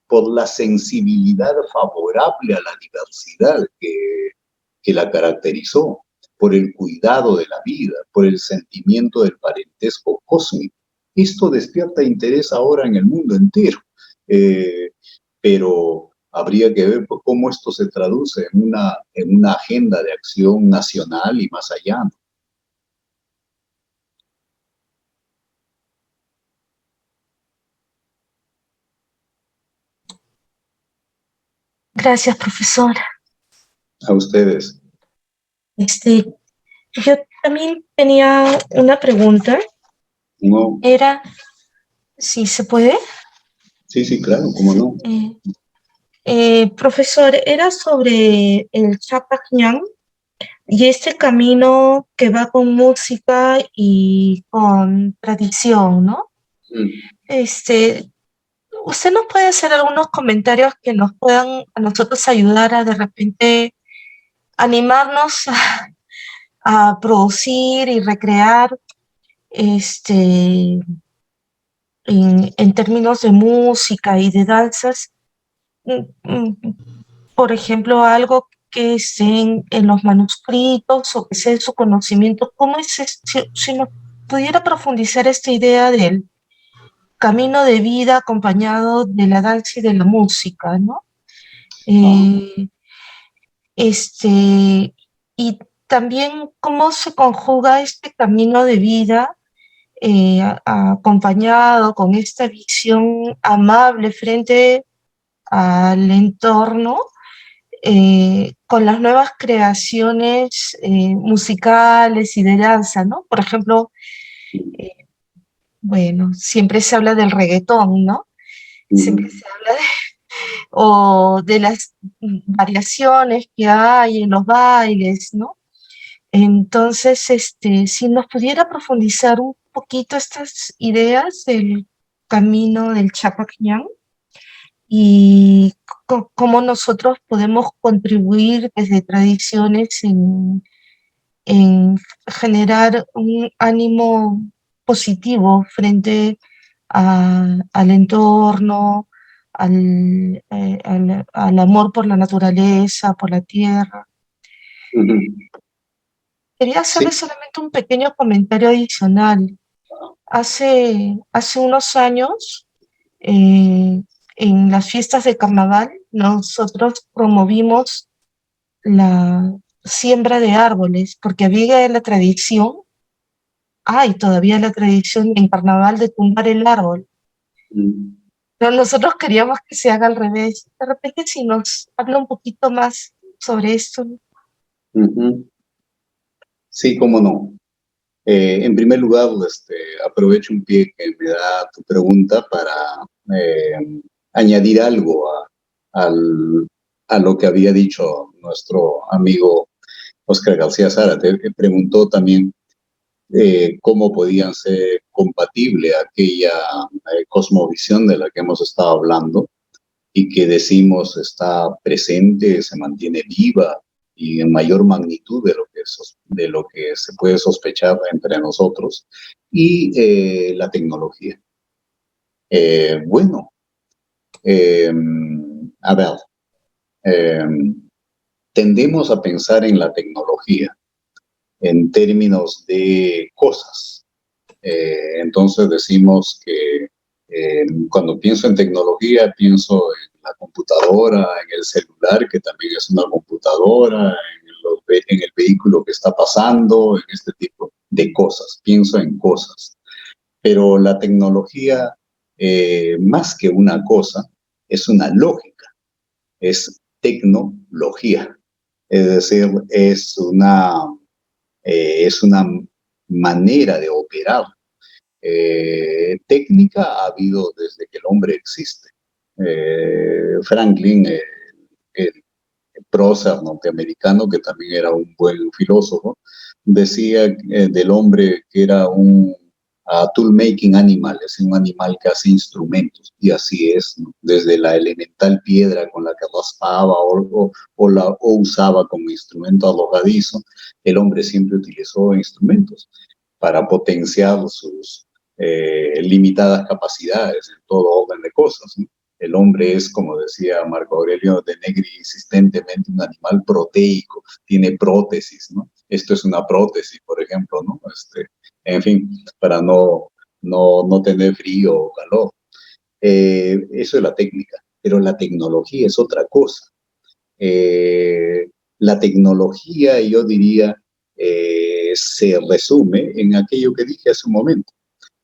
por la sensibilidad favorable a la diversidad que la caracterizó, por el cuidado de la vida, por el sentimiento del parentesco cósmico. Esto despierta interés ahora en el mundo entero, pero habría que ver cómo esto se traduce en una agenda de acción nacional y más allá, ¿no? Gracias, profesor. A ustedes. Yo también tenía una pregunta. No. Era, si se puede. Sí, claro, cómo no. Profesor, era sobre el Chapac Ñan y este camino que va con música y con tradición, ¿no? ¿Usted nos puede hacer algunos comentarios que nos puedan a nosotros ayudar a de repente animarnos a producir y recrear en términos de música y de danzas, por ejemplo, algo que esté en los manuscritos o que sea de su conocimiento? ¿Cómo es si nos pudiera profundizar esta idea del camino de vida acompañado de la danza y de la música, ¿no? Y también cómo se conjuga este camino de vida acompañado con esta visión amable frente al entorno, con las nuevas creaciones musicales y de danza, ¿no? Por ejemplo, bueno, siempre se habla del reggaetón, ¿no? Siempre se habla o de las variaciones que hay en los bailes, ¿no? Entonces, si nos pudiera profundizar un poquito estas ideas del camino del Chapac Ñan y cómo nosotros podemos contribuir desde tradiciones en generar un ánimo positivo frente al entorno, al amor por la naturaleza, por la tierra. Quería hacerle solamente un pequeño comentario adicional. Hace unos años, en las fiestas de carnaval, nosotros promovimos la siembra de árboles, porque había la tradición, hay todavía la tradición en carnaval de tumbar el árbol. Pero nosotros queríamos que se haga al revés. De repente, si nos habla un poquito más sobre esto. Sí, cómo no. En primer lugar, aprovecho un pie que me da tu pregunta para añadir algo a lo que había dicho nuestro amigo Óscar García Zárate, que preguntó también cómo podían ser compatibles aquella cosmovisión de la que hemos estado hablando y que decimos está presente, se mantiene viva y en mayor magnitud de lo que se puede sospechar entre nosotros, y la tecnología. Bueno, a ver, eh, tendemos a pensar en la tecnología en términos de cosas. Entonces decimos que cuando pienso en tecnología, pienso en la computadora, en el celular, que también es una computadora, en el vehículo que está pasando, en este tipo de cosas. Pienso en cosas. Pero la tecnología, más que una cosa, es una lógica, es tecnología. Es decir, es una manera de operar. Técnica ha habido desde que el hombre existe. Franklin, el prócer norteamericano, que también era un buen filósofo, decía del hombre que era un tool-making animal, es un animal que hace instrumentos, y así es, ¿no? Desde la elemental piedra con la que raspaba o usaba como instrumento arrojadizo, el hombre siempre utilizó instrumentos para potenciar sus limitadas capacidades en todo orden de cosas, ¿no? El hombre es, como decía Marco Aurelio de Negri insistentemente, un animal proteico, tiene prótesis, ¿no? Esto es una prótesis, por ejemplo, ¿no? En fin, para no tener frío o calor. Eso es la técnica, pero la tecnología es otra cosa. La tecnología, yo diría, se resume en aquello que dije hace un momento.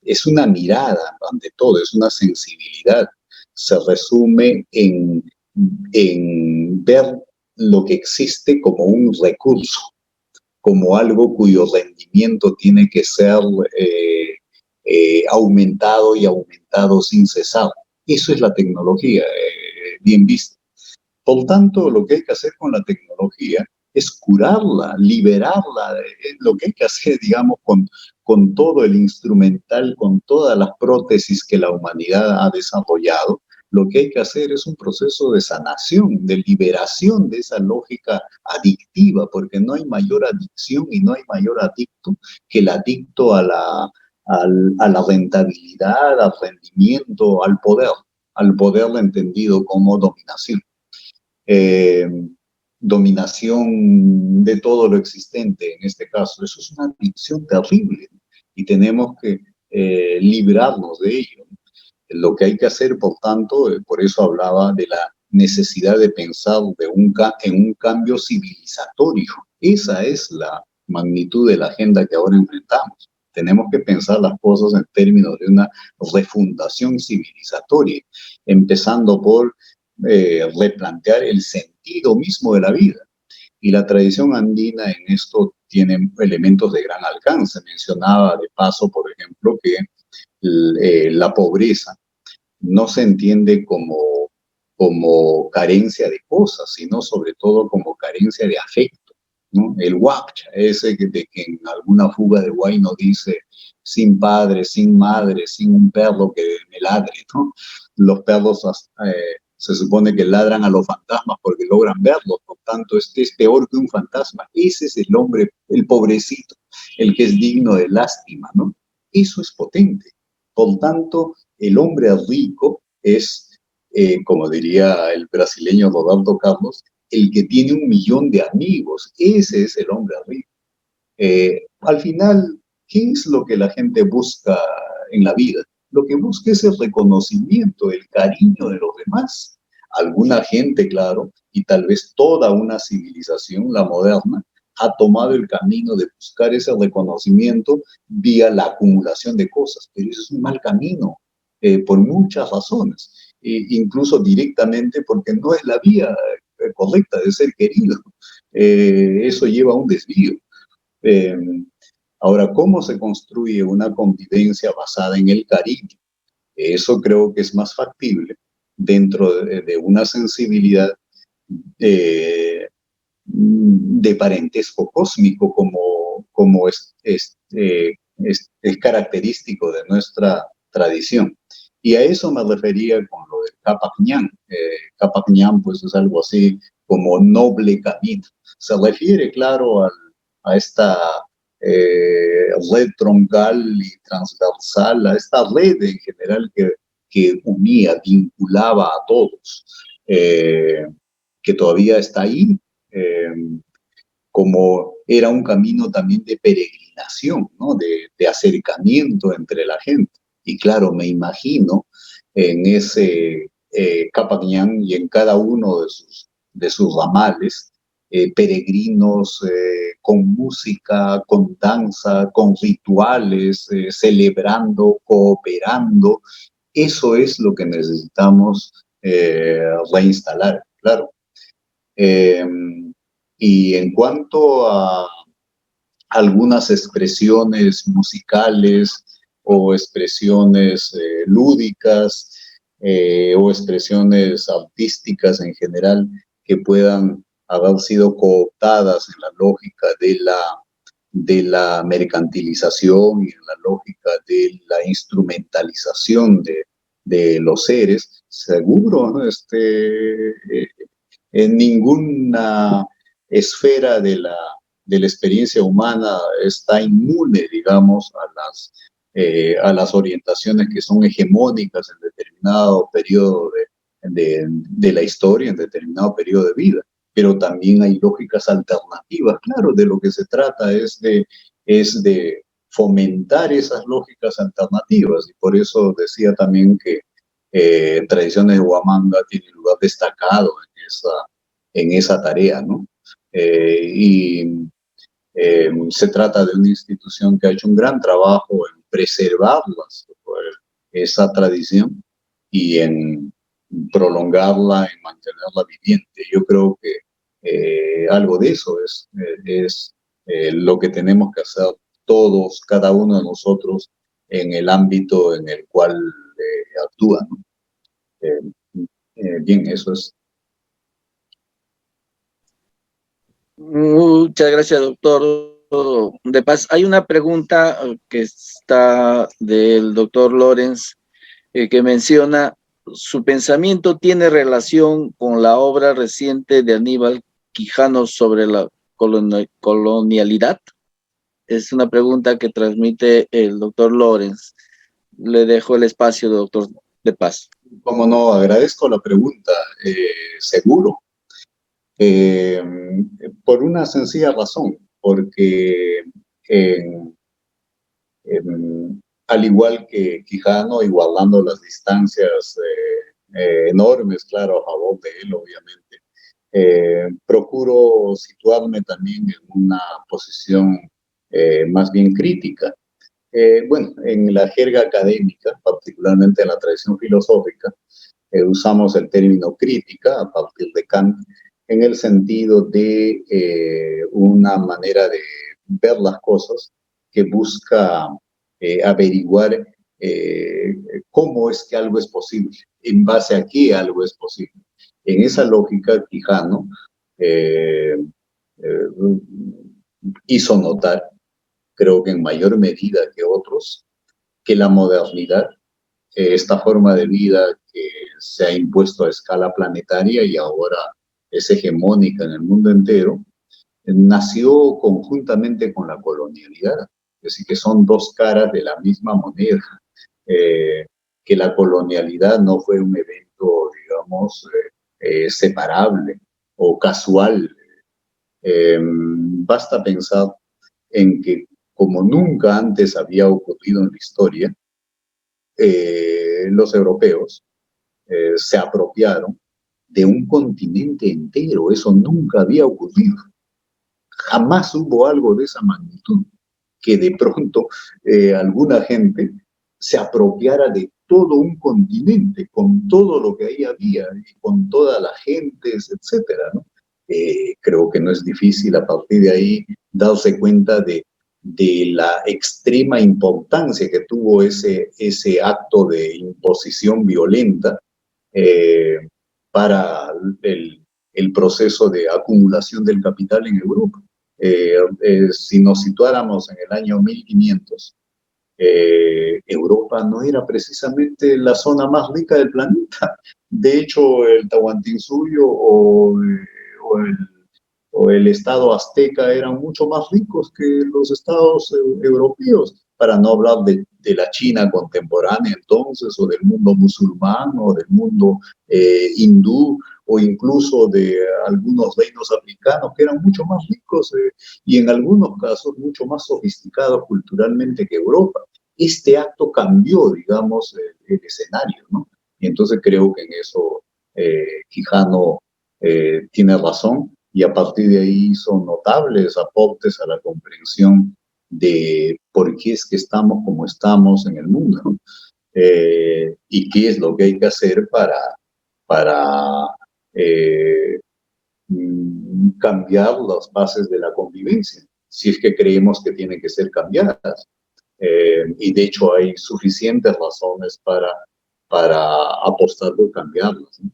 Es una mirada, ante todo, es una sensibilidad. Se resume en ver lo que existe como un recurso, como algo cuyo rendimiento tiene que ser aumentado y aumentado sin cesar. Eso es la tecnología, bien vista. Por tanto, lo que hay que hacer con la tecnología es curarla, liberarla. Lo que hay que hacer, digamos, con todo el instrumental, con todas las prótesis que la humanidad ha desarrollado, lo que hay que hacer es un proceso de sanación, de liberación de esa lógica adictiva, porque no hay mayor adicción y no hay mayor adicto que el adicto a la rentabilidad, al rendimiento, al poder entendido como dominación. Dominación de todo lo existente en este caso. Eso es una adicción terrible y tenemos que librarnos de ello. Lo que hay que hacer, por tanto, por eso hablaba de la necesidad de pensar en un cambio civilizatorio. Esa es la magnitud de la agenda que ahora enfrentamos. Tenemos que pensar las cosas en términos de una refundación civilizatoria, empezando por replantear el sentido mismo de la vida. Y la tradición andina en esto tiene elementos de gran alcance. Mencionaba de paso, por ejemplo, que la pobreza no se entiende como carencia de cosas, sino sobre todo como carencia de afecto, ¿no? El huapcha, ese de que en alguna fuga de Huayno dice sin padre, sin madre, sin un perro que me ladre, ¿no? Los perros se supone que ladran a los fantasmas porque logran verlos, por tanto este es peor que un fantasma. Ese es el hombre, el pobrecito, el que es digno de lástima, ¿no? Eso es potente. Por tanto, el hombre rico es, como diría el brasileño Roberto Carlos, el que tiene 1 millón de amigos. Ese es el hombre rico. Al final, ¿qué es lo que la gente busca en la vida? Lo que busca es el reconocimiento, el cariño de los demás. Alguna gente, claro, y tal vez toda una civilización, la moderna, ha tomado el camino de buscar ese reconocimiento vía la acumulación de cosas, pero eso es un mal camino, por muchas razones, incluso directamente porque no es la vía correcta de ser querido. Eso lleva a un desvío. Ahora, ¿cómo se construye una convivencia basada en el cariño? Eso creo que es más factible dentro de una sensibilidad de parentesco cósmico como es característico de nuestra tradición. Y a eso me refería con lo del Capac Ñan. Capac Ñan, pues, es algo así como noble camino. Se refiere, claro, a esta red troncal y transversal, a esta red en general que unía, vinculaba a todos, que todavía está ahí, como era un camino también de peregrinación, ¿no? De acercamiento entre la gente. Y claro, me imagino en ese Capac Ñan y en cada uno de sus ramales, peregrinos con música, con danza, con rituales, celebrando, cooperando. Eso es lo que necesitamos reinstalar, claro. Y en cuanto a algunas expresiones musicales o expresiones lúdicas o expresiones artísticas en general que puedan haber sido cooptadas en la lógica de la mercantilización y en la lógica de la instrumentalización de los seres, seguro, ¿no? En ninguna esfera de la experiencia humana está inmune, digamos, a las orientaciones que son hegemónicas en determinado periodo de la historia, en determinado periodo de vida. Pero también hay lógicas alternativas. Claro, de lo que se trata es de fomentar esas lógicas alternativas. Y por eso decía también que Tradiciones de Huamanga tiene un lugar destacado en esa tarea, ¿no? Se trata de una institución que ha hecho un gran trabajo en preservar esa tradición y en prolongarla, en mantenerla viviente. Yo creo que algo de eso es lo que tenemos que hacer todos, cada uno de nosotros, en el ámbito en el cual actúa, ¿no? Bien, eso es. Muchas gracias, doctor De Paz. Hay una pregunta que está del doctor Lorenz que menciona: ¿su pensamiento tiene relación con la obra reciente de Aníbal Quijano sobre la colonialidad? Es una pregunta que transmite el doctor Lorenz. Le dejo el espacio, doctor De Paz. Como no, agradezco la pregunta, seguro. Por una sencilla razón, porque al igual que Quijano, igualando las distancias enormes, claro, a favor de él, obviamente, procuro situarme también en una posición más bien crítica. Bueno, en la jerga académica, particularmente en la tradición filosófica, usamos el término crítica a partir de Kant, en el sentido de una manera de ver las cosas que busca averiguar cómo es que algo es posible, en base a qué algo es posible. En esa lógica, Quijano hizo notar, creo que en mayor medida que otros, que la modernidad, esta forma de vida que se ha impuesto a escala planetaria y ahora es hegemónica en el mundo entero, nació conjuntamente con la colonialidad. Es decir, que son dos caras de la misma moneda. Que la colonialidad no fue un evento, digamos, separable o casual. Basta pensar en que, como nunca antes había ocurrido en la historia, los europeos se apropiaron de un continente entero. Eso nunca había ocurrido. Jamás hubo algo de esa magnitud, que de pronto alguna gente se apropiara de todo un continente, con todo lo que ahí había, y con todas las gentes, etcétera, ¿no? Creo que no es difícil a partir de ahí darse cuenta de la extrema importancia que tuvo ese acto de imposición violenta para el proceso de acumulación del capital en Europa. Si nos situáramos en el año 1500, Europa no era precisamente la zona más rica del planeta. De hecho, el Tahuantinsuyo o el estado azteca eran mucho más ricos que los estados europeos, para no hablar de la China contemporánea entonces, o del mundo musulmán, o del mundo hindú, o incluso de algunos reinos africanos que eran mucho más ricos y en algunos casos mucho más sofisticados culturalmente que Europa. Este acto cambió, digamos, el escenario, ¿no? Y entonces creo que en eso Quijano tiene razón, y a partir de ahí son notables aportes a la comprensión de por qué es que estamos como estamos en el mundo, y qué es lo que hay que hacer para cambiar las bases de la convivencia, si es que creemos que tienen que ser cambiadas. Y de hecho hay suficientes razones para apostar por cambiarlas, ¿no?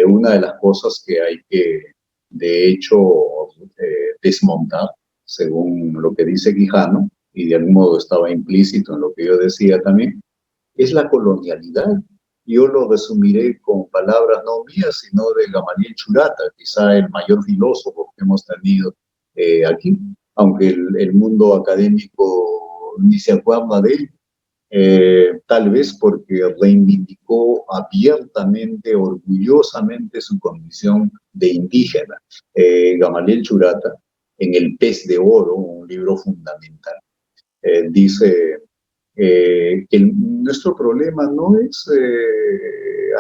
Una de las cosas que hay que, de hecho, desmontar, según lo que dice Quijano, y de algún modo estaba implícito en lo que yo decía también, es la colonialidad. Yo lo resumiré con palabras no mías, sino de Gamaliel Churata, quizá el mayor filósofo que hemos tenido aquí, aunque el mundo académico ni se acuerda de él. Tal vez porque reivindicó abiertamente, orgullosamente su condición de indígena. Gamaliel Churata, en El Pez de Oro, un libro fundamental, dice que nuestro problema no es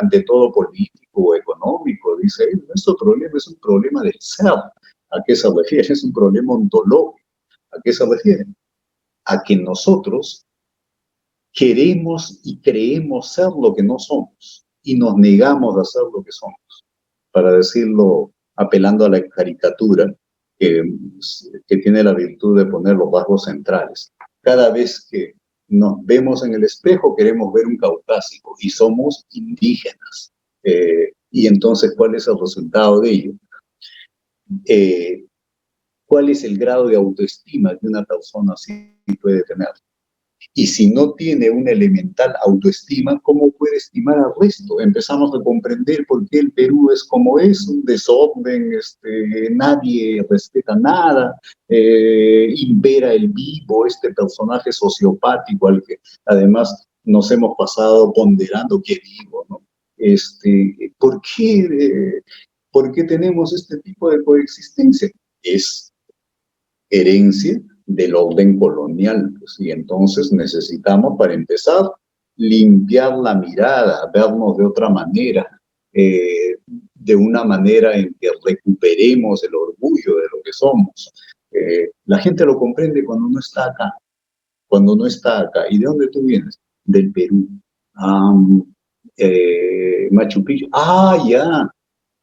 ante todo político o económico, dice él. Nuestro problema es un problema del ser. ¿A qué se refiere? Es un problema ontológico. ¿A qué se refiere? A que nosotros queremos y creemos ser lo que no somos y nos negamos a ser lo que somos, para decirlo apelando a la caricatura que tiene la virtud de poner los rasgos centrales. Cada vez que nos vemos en el espejo queremos ver un caucásico y somos indígenas. Y entonces, ¿cuál es el resultado de ello? ¿Cuál es el grado de autoestima que una persona así puede tener? Y si no tiene una elemental autoestima, ¿cómo puede estimar al resto? Empezamos a comprender por qué el Perú es como es, un desorden, nadie respeta nada, impera el vivo, este personaje sociopático al que además nos hemos pasado ponderando qué vivo, ¿no? ¿Por qué tenemos este tipo de coexistencia? Es herencia del orden colonial, pues, y entonces necesitamos, para empezar, limpiar la mirada, vernos de otra manera, de una manera en que recuperemos el orgullo de lo que somos. La gente lo comprende cuando no está acá, cuando no está acá. ¿Y de dónde tú vienes? Del Perú. Machu Picchu. Ya.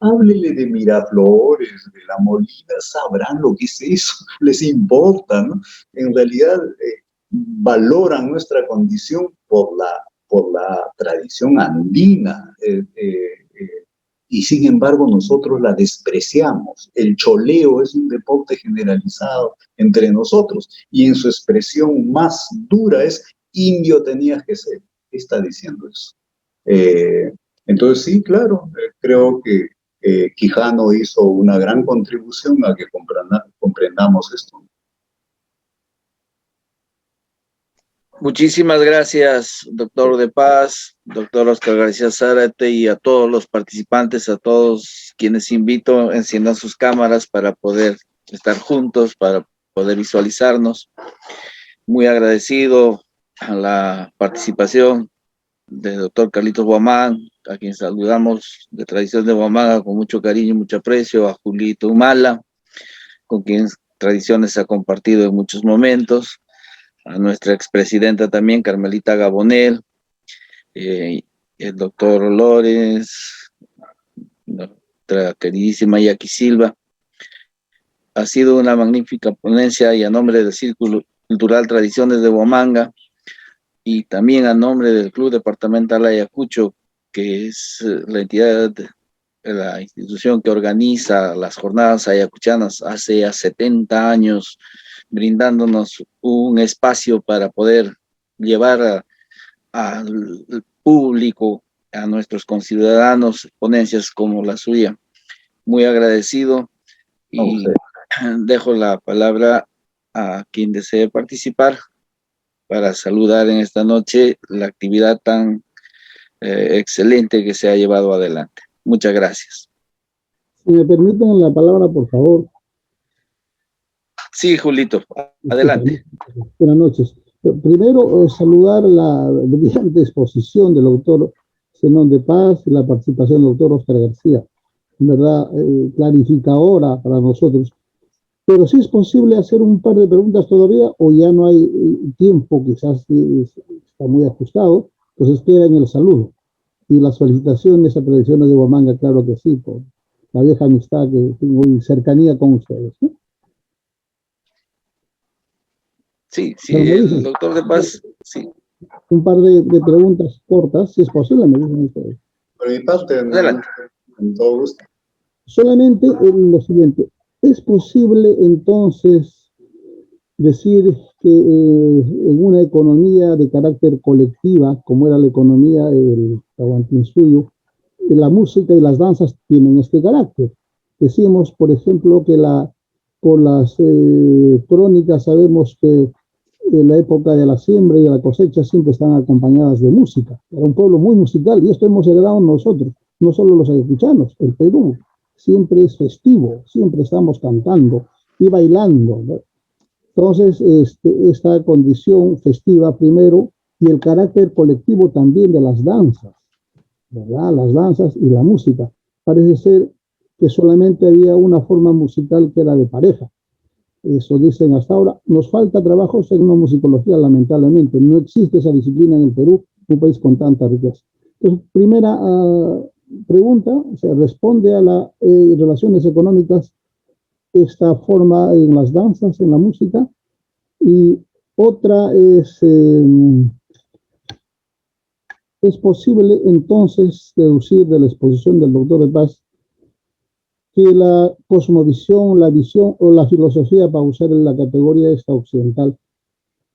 Háblele de Miraflores, de La Molina, sabrán lo que es eso, les importa, ¿no? En realidad valoran nuestra condición por la tradición andina, y sin embargo nosotros la despreciamos. El choleo es un deporte generalizado entre nosotros, y en su expresión más dura es: indio tenías que ser. ¿Qué está diciendo eso? Entonces sí, claro, creo que Quijano hizo una gran contribución a que comprendamos esto. Muchísimas gracias, doctor De Paz, doctor Oscar García Zárate, y a todos los participantes, a todos quienes invito, enciendan sus cámaras para poder estar juntos, para poder visualizarnos. Muy agradecido a la participación del doctor Carlitos Guamán, a quien saludamos de Tradición de Huamanga con mucho cariño y mucho aprecio, a Julito Humala, con quien Tradiciones ha compartido en muchos momentos, a nuestra expresidenta también, Carmelita Gabonel, el doctor Lorenz, nuestra queridísima Yaqui Silva. Ha sido una magnífica ponencia, y a nombre del Círculo Cultural Tradiciones de Huamanga, y también a nombre del Club Departamental Ayacucho, que es la entidad, la institución que organiza las jornadas ayacuchanas hace ya 70 años, brindándonos un espacio para poder llevar al público, a nuestros conciudadanos, ponencias como la suya. Muy agradecido y dejo la palabra a quien desee participar para saludar en esta noche la actividad tan excelente que se ha llevado adelante. Muchas gracias. Si me permiten la palabra, por favor. Sí, Julito, adelante. Buenas noches. Primero, saludar la brillante exposición del doctor Zenón de Paz y la participación del doctor Oscar García. En verdad, clarificadora para nosotros. Pero si es posible hacer un par de preguntas todavía, o ya no hay tiempo, quizás está muy ajustado, pues queda en el saludo. Y las felicitaciones a Tradiciones de Huamanga, claro que sí, por la vieja amistad que tengo y cercanía con ustedes, ¿no? Sí, sí, el doctor de Paz, sí. Un par de preguntas cortas, si es posible, me dicen ustedes. Por mi parte, adelante. Con todo gusto. Solamente lo siguiente, ¿es posible entonces decir que en una economía de carácter colectiva, como era la economía del Tahuantinsuyo, la música y las danzas tienen este carácter? Decimos, por ejemplo, que por las crónicas sabemos que en la época de la siembra y de la cosecha siempre están acompañadas de música. Era un pueblo muy musical y esto hemos heredado nosotros, no solo los ayacuchanos, el Perú siempre es festivo, siempre estamos cantando y bailando, ¿no? Entonces, esta condición festiva primero y el carácter colectivo también de las danzas, ¿verdad? Las danzas y la música. Parece ser que solamente había una forma musical que era de pareja. Eso dicen hasta ahora. Nos falta trabajo en una musicología, lamentablemente. No existe esa disciplina en el Perú, un país con tanta riqueza. Entonces, primera pregunta, se responde a las relaciones económicas esta forma en las danzas, en la música. Y otra es posible entonces deducir de la exposición del doctor de Paz que la cosmovisión, la visión o la filosofía, para usar en la categoría esta occidental,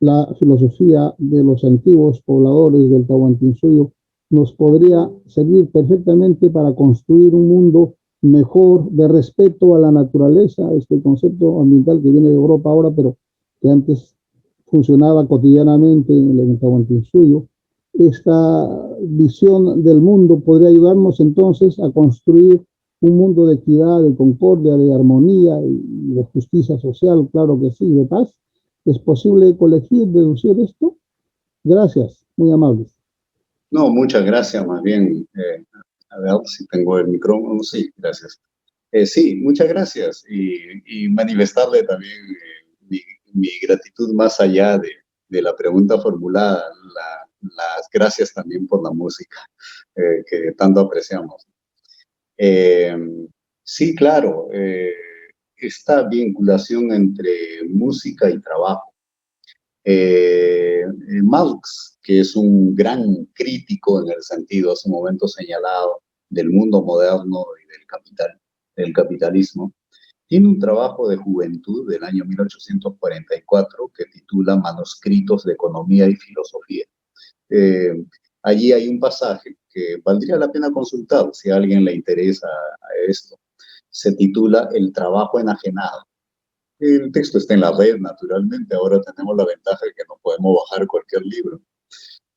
la filosofía de los antiguos pobladores del Tahuantinsuyo, nos podría servir perfectamente para construir un mundo mejor, de respeto a la naturaleza, este concepto ambiental que viene de Europa ahora, pero que antes funcionaba cotidianamente en el Tahuantinsuyo. Esta visión del mundo podría ayudarnos entonces a construir un mundo de equidad, de concordia, de armonía y de justicia social, claro que sí, de paz. ¿Es posible colegir, deducir esto? Gracias, muy amables. No, muchas gracias, más bien. A ver si tengo el micrófono. Sí, gracias. Sí, muchas gracias. Y manifestarle también mi gratitud más allá de la pregunta formulada. Las gracias también por la música que tanto apreciamos. Sí, claro, esta vinculación entre música y trabajo. Marx, que es un gran crítico en el sentido hace un momento señalado del mundo moderno y del capitalismo, tiene un trabajo de juventud del año 1844 que titula Manuscritos de Economía y Filosofía. Allí hay un pasaje que valdría la pena consultar si a alguien le interesa a esto. Se titula El trabajo enajenado. El texto está en la red, naturalmente. Ahora tenemos la ventaja de que no podemos bajar cualquier libro.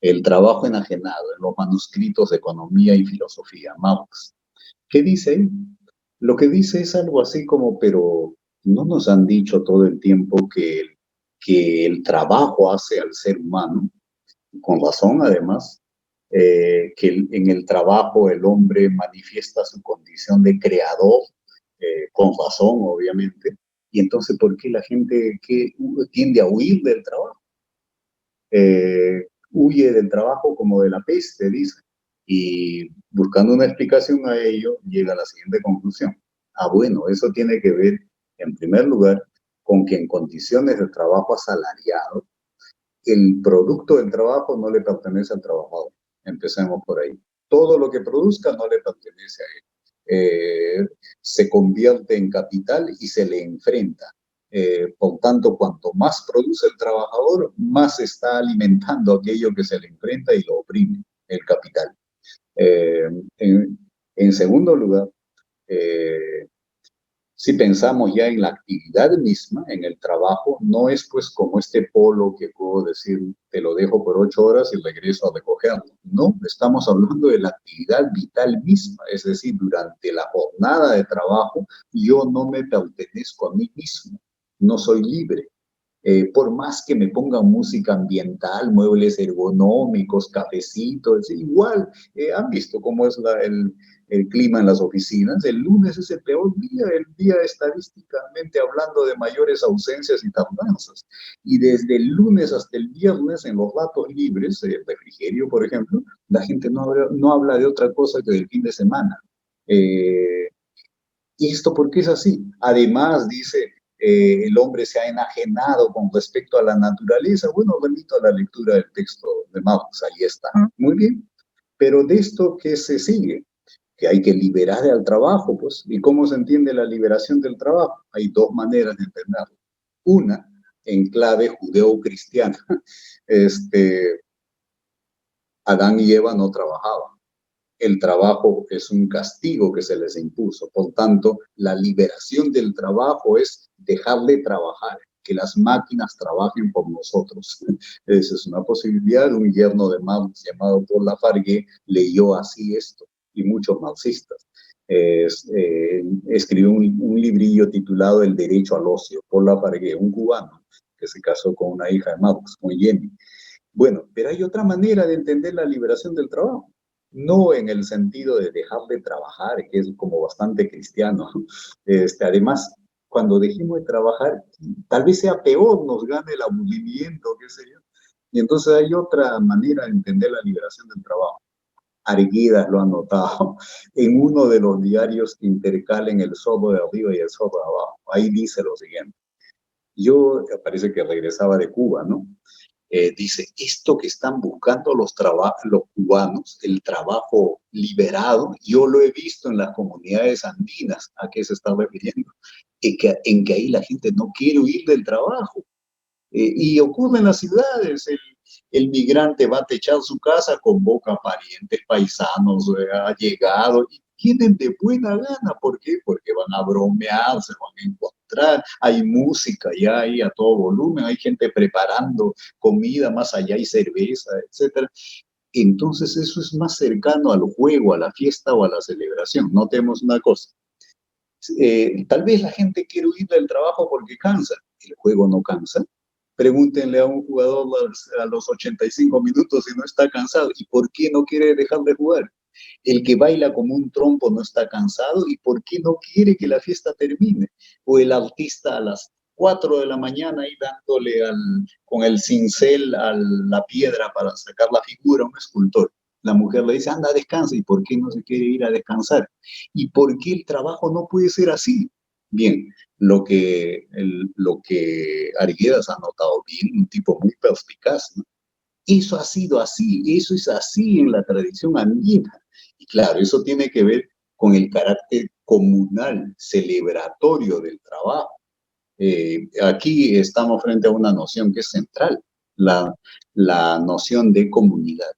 El trabajo enajenado en los manuscritos de economía y filosofía, Marx. ¿Qué dice? Lo que dice es algo así como, pero no nos han dicho todo el tiempo que el trabajo hace al ser humano, con razón además, que en el trabajo el hombre manifiesta su condición de creador, con razón obviamente. Y entonces, ¿por qué la gente tiende a huir del trabajo? Huye del trabajo como de la peste, dice. Y buscando una explicación a ello, llega a la siguiente conclusión. Bueno, eso tiene que ver, en primer lugar, con que en condiciones de trabajo asalariado, el producto del trabajo no le pertenece al trabajador. Empecemos por ahí. Todo lo que produzca no le pertenece a él. Se convierte en capital y se le enfrenta. Por tanto, cuanto más produce el trabajador, más está alimentando aquello que se le enfrenta y lo oprime, el capital. Eh, en segundo lugar, si pensamos ya en la actividad misma, en el trabajo, no es pues como este polo que puedo decir, te lo dejo por 8 horas y regreso a recogerlo. No, estamos hablando de la actividad vital misma, es decir, durante la jornada de trabajo, yo no me pertenezco a mí mismo, no soy libre. Por más que me pongan música ambiental, muebles ergonómicos, cafecitos, igual, han visto cómo es el clima en las oficinas. El lunes es el peor día, el día estadísticamente hablando de mayores ausencias y tardanzas. Y desde el lunes hasta el viernes, en los ratos libres, el refrigerio, por ejemplo, la gente no habla de otra cosa que del fin de semana. ¿Y esto por qué es así? Además, dice, el hombre se ha enajenado con respecto a la naturaleza. Bueno, remito a la lectura del texto de Marx, ahí está. Muy bien. Pero de esto, ¿qué se sigue? Que hay que liberar al trabajo, pues. ¿Y cómo se entiende la liberación del trabajo? Hay dos maneras de entenderlo. Una, en clave judeo-cristiana. Adán y Eva no trabajaban. El trabajo es un castigo que se les impuso. Por tanto, la liberación del trabajo es dejar de trabajar, que las máquinas trabajen por nosotros. Esa es una posibilidad. Un yerno de Marx llamado Paul Lafargue leyó así esto, y muchos marxistas. Escribió un librillo titulado El derecho al ocio. Paul Lafargue, un cubano que se casó con una hija de Marx, con Jenny. Bueno, pero hay otra manera de entender la liberación del trabajo. No en el sentido de dejar de trabajar, que es como bastante cristiano. Además, cuando dejemos de trabajar, tal vez sea peor, nos gane el aburrimiento, qué sé yo. Y entonces hay otra manera de entender la liberación del trabajo. Arguedas lo ha notado en uno de los diarios que intercalen el sordo de arriba y el sordo de abajo. Ahí dice lo siguiente. Yo, parece que regresaba de Cuba, ¿no? Dice, esto que están buscando los cubanos, el trabajo liberado, yo lo he visto en las comunidades andinas. ¿A qué se está refiriendo? En que ahí la gente no quiere huir del trabajo. Y ocurre en las ciudades. El migrante va a techar su casa, convoca parientes, paisanos, allegados, y vienen de buena gana. ¿Por qué? Porque van a bromear, se van a encontrar, hay música ya ahí a todo volumen, hay gente preparando comida, más allá hay cerveza, etc. Entonces eso es más cercano al juego, a la fiesta o a la celebración. Notemos una cosa. Tal vez la gente quiere huir del trabajo porque cansa. El juego no cansa. Pregúntenle a un jugador a los 85 minutos si no está cansado. ¿Y por qué no quiere dejar de jugar? El que baila como un trompo no está cansado. ¿Y por qué no quiere que la fiesta termine? O el artista a las 4 de la mañana ahí dándole con el cincel a la piedra para sacar la figura, un escultor. La mujer le dice, anda, descansa. ¿Y por qué no se quiere ir a descansar? ¿Y por qué el trabajo no puede ser así? Bien, lo que Arguedas ha notado bien, un tipo muy perspicaz, ¿no? Eso ha sido así, eso es así en la tradición andina. Y claro, eso tiene que ver con el carácter comunal, celebratorio del trabajo. Aquí estamos frente a una noción que es central, la noción de comunidad.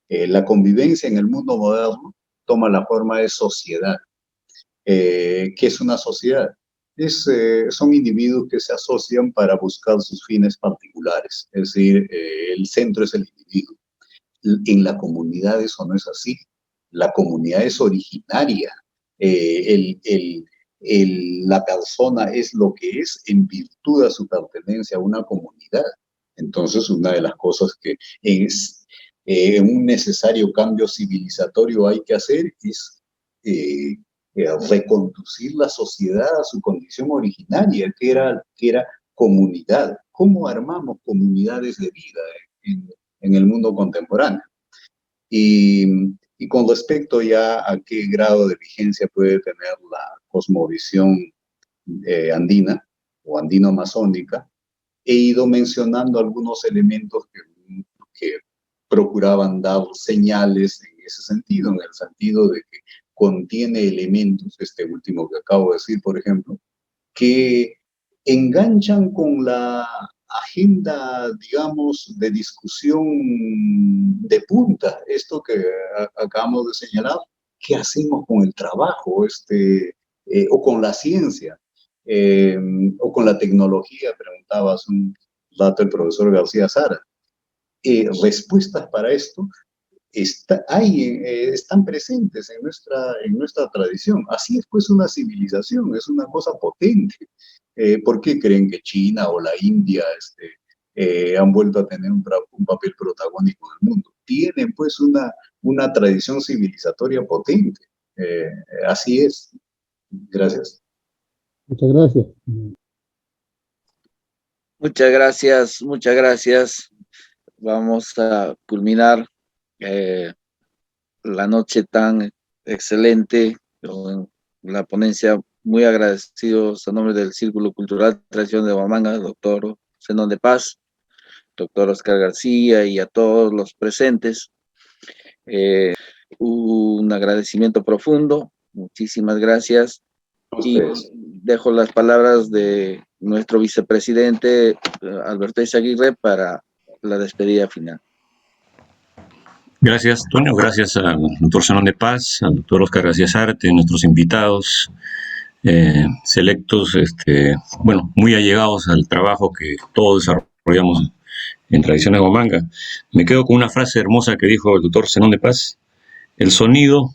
La convivencia en el mundo moderno toma la forma de sociedad. ¿Qué es una sociedad? Son individuos que se asocian para buscar sus fines particulares, es decir, el centro es el individuo. En la comunidad eso no es así. La comunidad es originaria. La persona es lo que es en virtud de su pertenencia a una comunidad. Entonces, una de las cosas que es un necesario cambio civilizatorio hay que hacer es reconducir la sociedad a su condición originaria, que era comunidad. ¿Cómo armamos comunidades de vida en el mundo contemporáneo? Y con respecto ya a qué grado de vigencia puede tener la cosmovisión andina o andino-masónica, he ido mencionando algunos elementos que procuraban dar señales en ese sentido, en el sentido de que contiene elementos, este último que acabo de decir, por ejemplo, que enganchan con la agenda, digamos, de discusión de punta, esto que acabamos de señalar. ¿Qué hacemos con el trabajo o con la ciencia o con la tecnología? Preguntaba hace un rato el profesor García Sara. Respuestas para esto están presentes en nuestra tradición. Así es, pues, una civilización, es una cosa potente. ¿Por qué creen que China o la India han vuelto a tener un papel protagónico en el mundo? Tienen, pues, una tradición civilizatoria potente. Así es. Gracias. Muchas gracias. Muchas gracias, muchas gracias. Vamos a culminar la noche tan excelente con la ponencia. Muy agradecidos a nombre del Círculo Cultural Tradición de Huamanga, doctor Zenón de Paz, doctor Oscar García y a todos los presentes. Un agradecimiento profundo. Muchísimas gracias. Y dejo las palabras de nuestro vicepresidente Alberto Izaguirre para la despedida final. Gracias, Toño. Gracias al doctor Zenón de Paz, al doctor Oscar García Sarte, nuestros invitados selectos, muy allegados al trabajo que todos desarrollamos en Tradiciones Huamanga. Me quedo con una frase hermosa que dijo el doctor Zenón de Paz: el sonido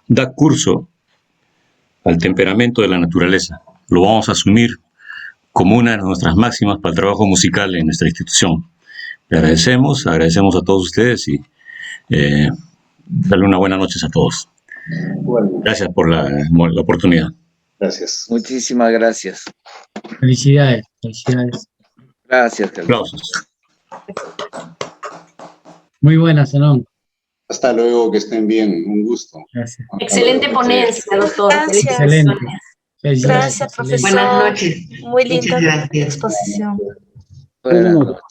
da curso al temperamento de la naturaleza. Lo vamos a asumir como una de nuestras máximas para el trabajo musical en nuestra institución. Le agradecemos a todos ustedes y darle una buena noche a todos. Gracias por la oportunidad. Gracias. Muchísimas gracias. Felicidades, felicidades. Gracias, Carlos. Aplausos. Muy buena, Zenón. Hasta luego, que estén bien. Un gusto. Gracias. Excelente ponencia, doctor. Gracias. Excelente. Felicidades. Gracias, profesor. Buenas noches. Muy linda Muchas gracias. exposición. Buenas noches.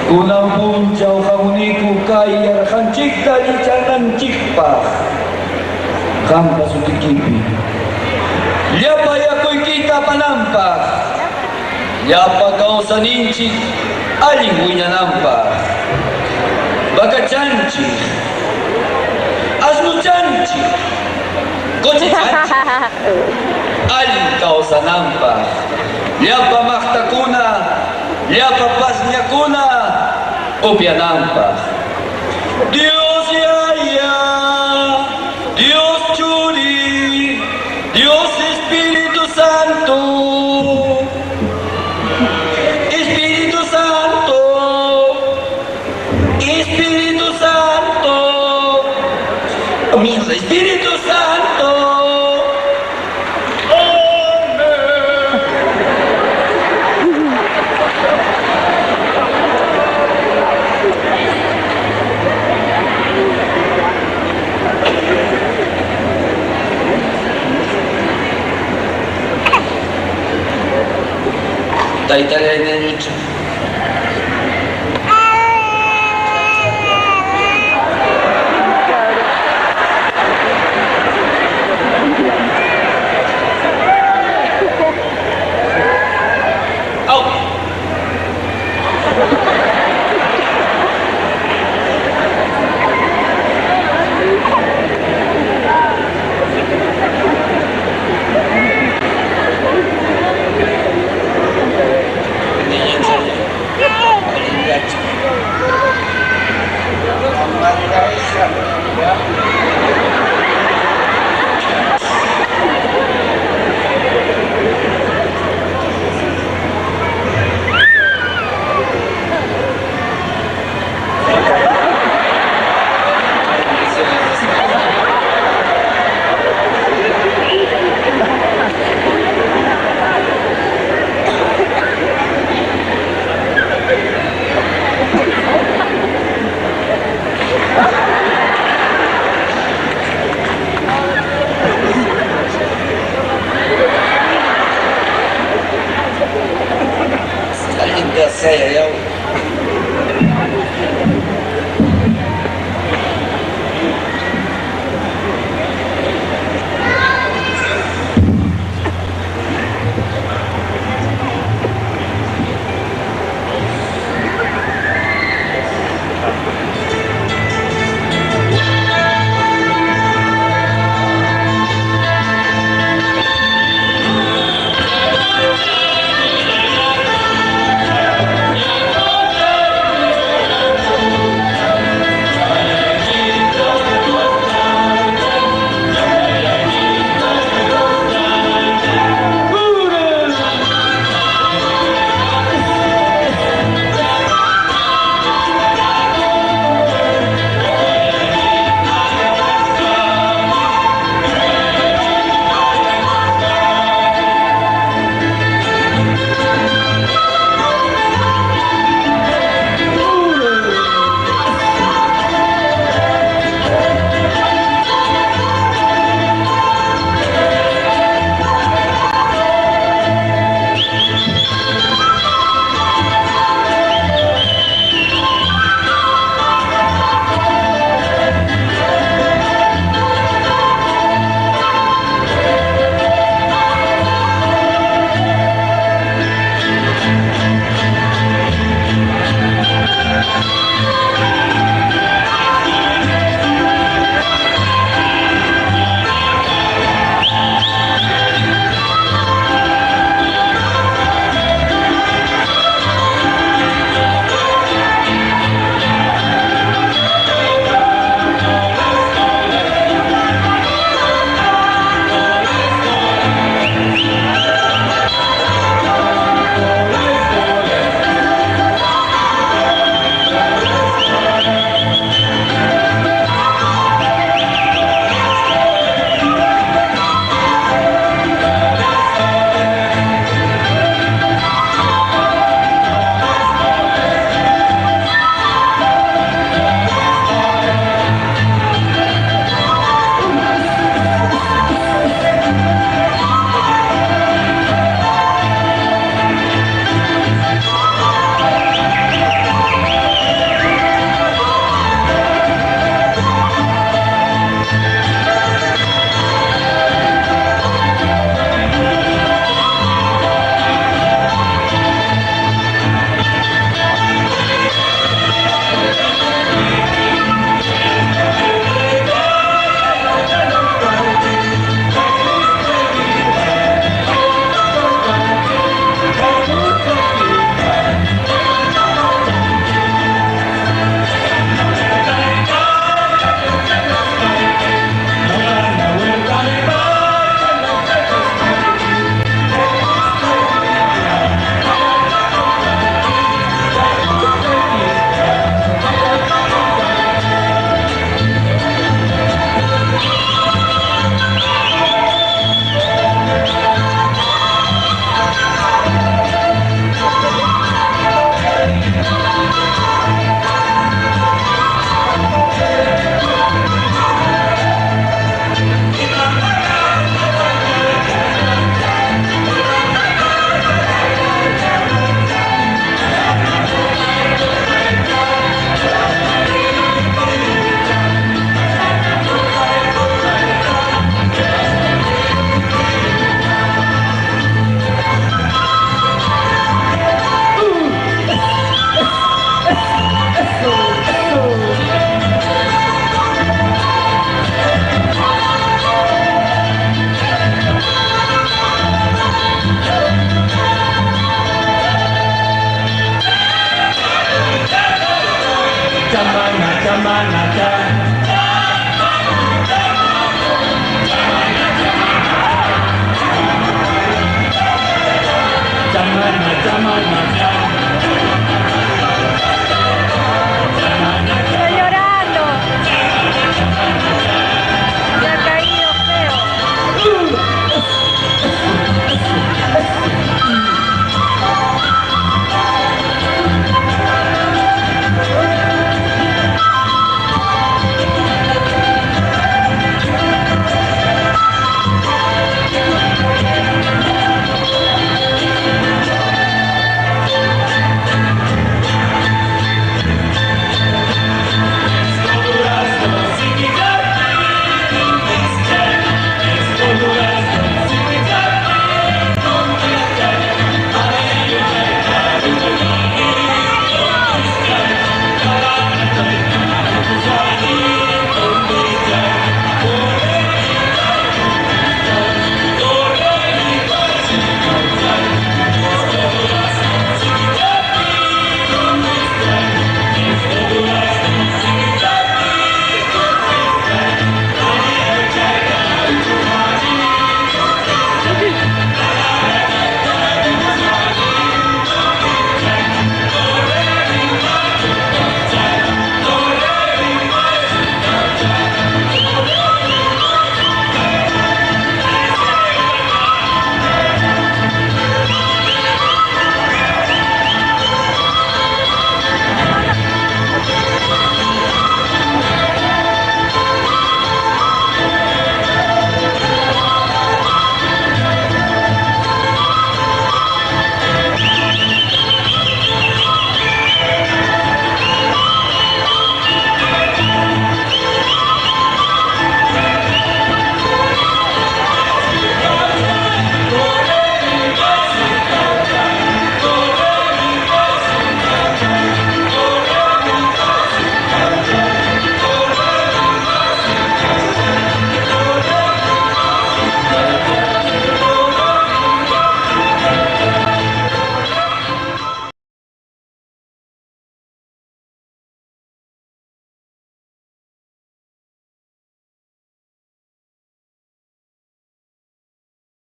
Kunang punjaw kamuniku kaya kancik tali canan cikpa kampa sutikipi liapa yakoy kita panampa liapa kau saninci aling winya nampa baga canci asnu canci koce canci aling kau sanampa liapa makta kuna liapa pasnya kuna opia nampa Dios Yaya Dios Churi Dios Espíritu Santo Espíritu Santo Espíritu Santo mierda Espíritu Santo Taitara en el